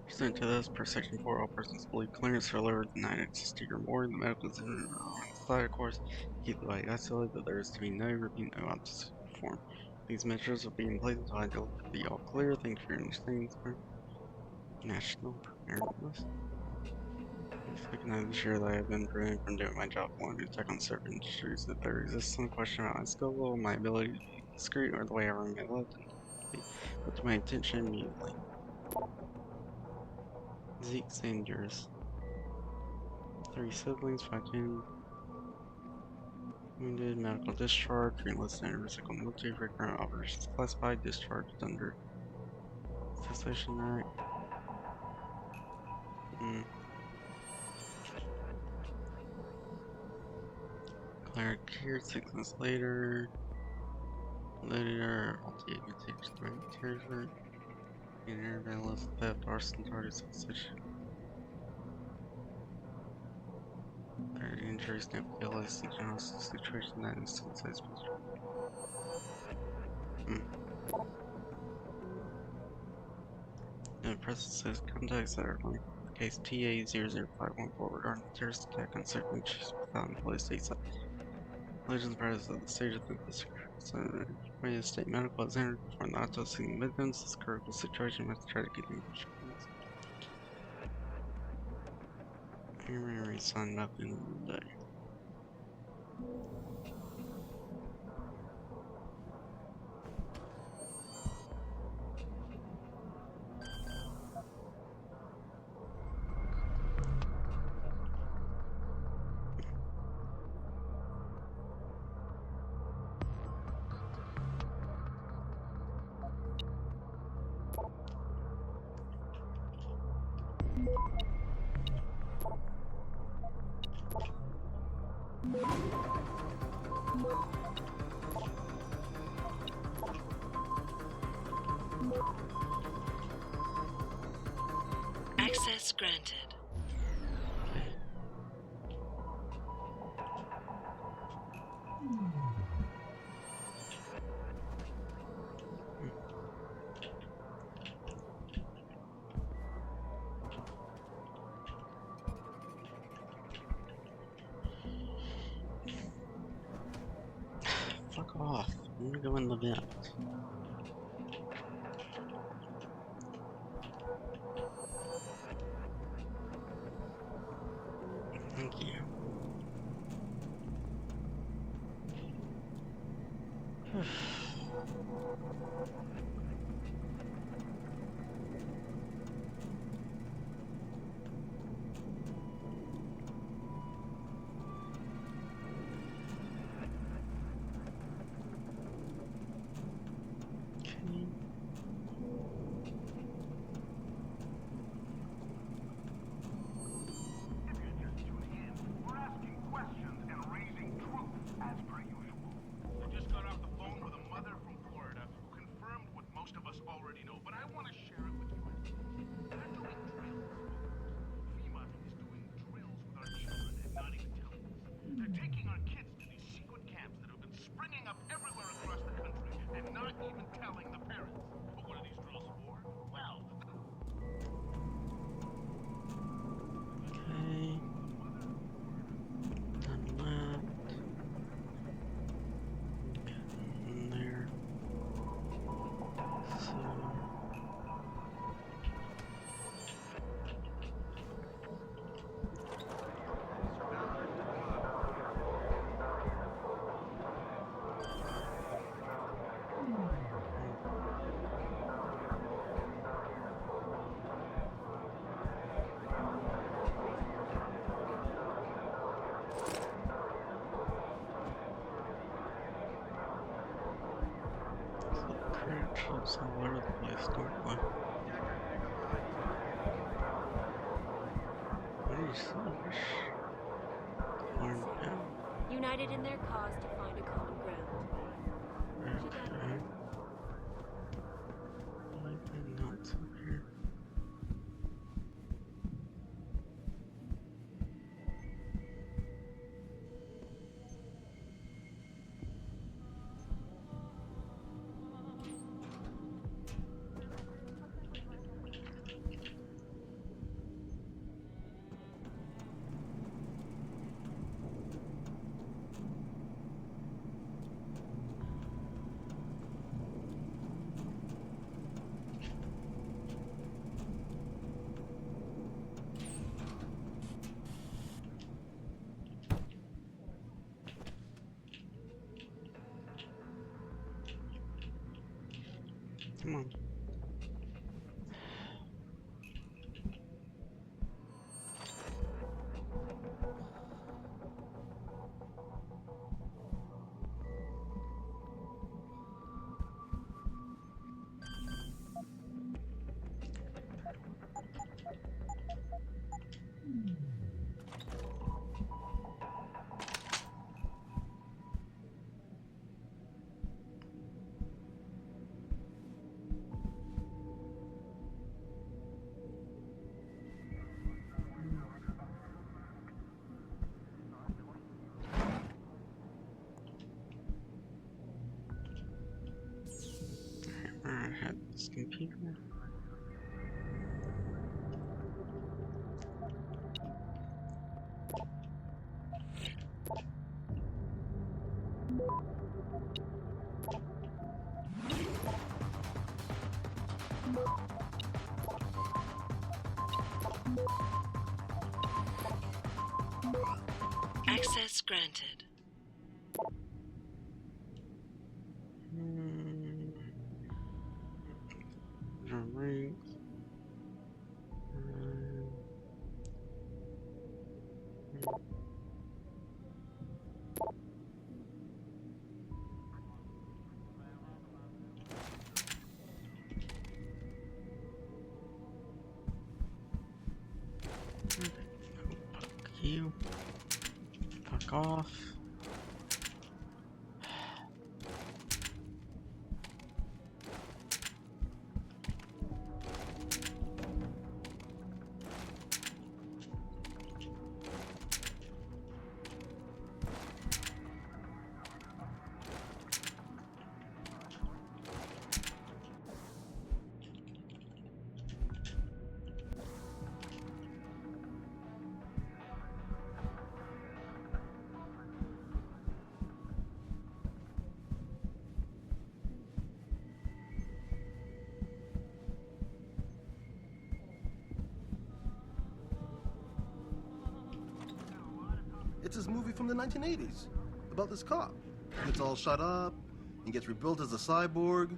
Pursuant to this, per Section 4, all persons believe clearance for lower than 9 access to your morgue. The medical examiner on the side, of course, keep the body isolated, but there is to be no routine, no autopsy performed. These measures will be in place until I deliver the all clear. Thank you for your understanding, sir. National preparedness. If I can ensure that I have been prevented from doing my job, one to check on Sarif Industries. If there exists some question about my skill level, my ability to be discreet, or the way I run my life, then put to my attention immediately. Zeke Sanders. 3 siblings, 5 10. Wounded, medical discharge, enlisted in recycled military for current operations classified, discharged under Cessation Act. Declared cured 6 months later. Later, multi-augmentation threat, terrorism, vandalism, theft, arson, target cessation. 30 injuries, no PLS, general situation that is size. The press says contacts that are going case TA-00514 regarding the terrorist attack on certain issues without employees stateside. Legends practice at the stage of the state medical examiner before not autopsying the victims. This critical situation must try to get the insurance. Primary signed up in the day. Access granted. Fuck off. I'm gonna go in the vent. Thank you. Trips all over the place, don't we? What are you saying? United in their cause to find a common ground. Okay. Anything else up here? Come on. I had this computer. Access granted. Alright. Fuck you. Fuck off. It's this movie from the 1980s about this cop. He gets all shut up and gets rebuilt as a cyborg.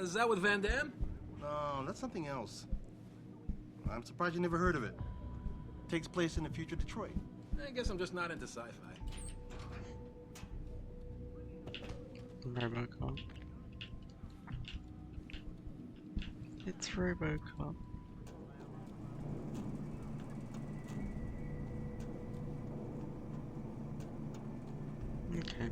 Is that with Van Damme? No, that's something else. I'm surprised you never heard of it. Takes place in the future Detroit. I guess I'm just not into sci-fi. Robocop. It's Robocop. Okay.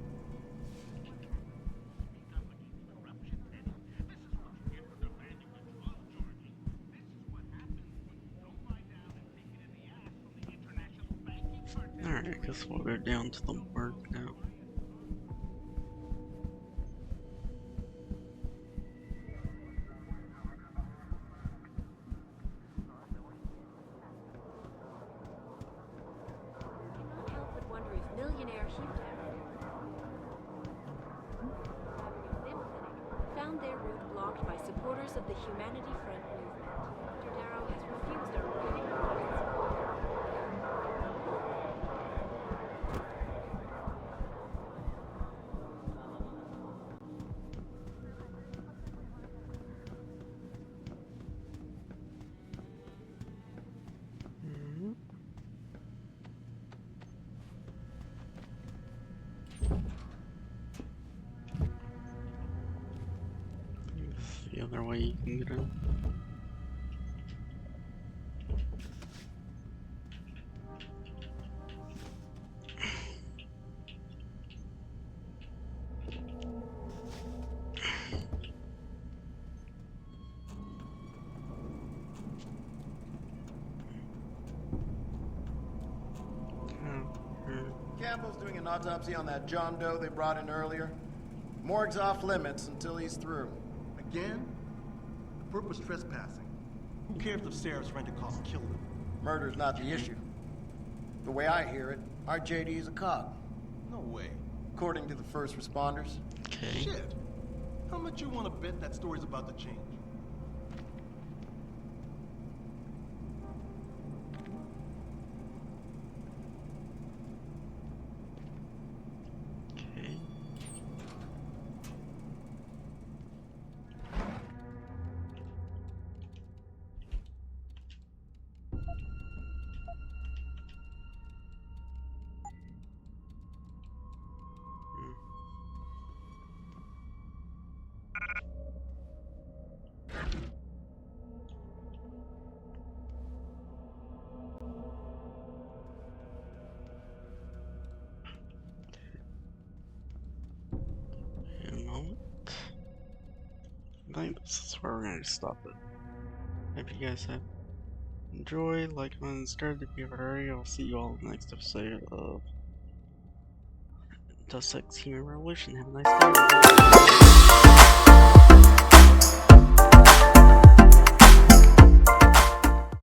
Alright, I guess we'll go down to the work now. Of the Humanity Front movement. Dr. Darrow has refused our marketing requests. The other way you can get in. Campbell's doing an autopsy on that John Doe they brought in earlier. Morgue's off limits until he's through. Again? The perp was trespassing. Who cares if Sarif's rent-a-cop killed him? Murder's not the issue. The way I hear it, our JD is a cop. No way. According to the first responders. Okay. Shit. How much you want to bet that story's about to change? I think this is where we're gonna stop it. Hope you guys have enjoyed, like, comment, and subscribe if you haven't already. I'll see you all in the next episode of Deus Ex Human Revolution. Have a nice day, everybody.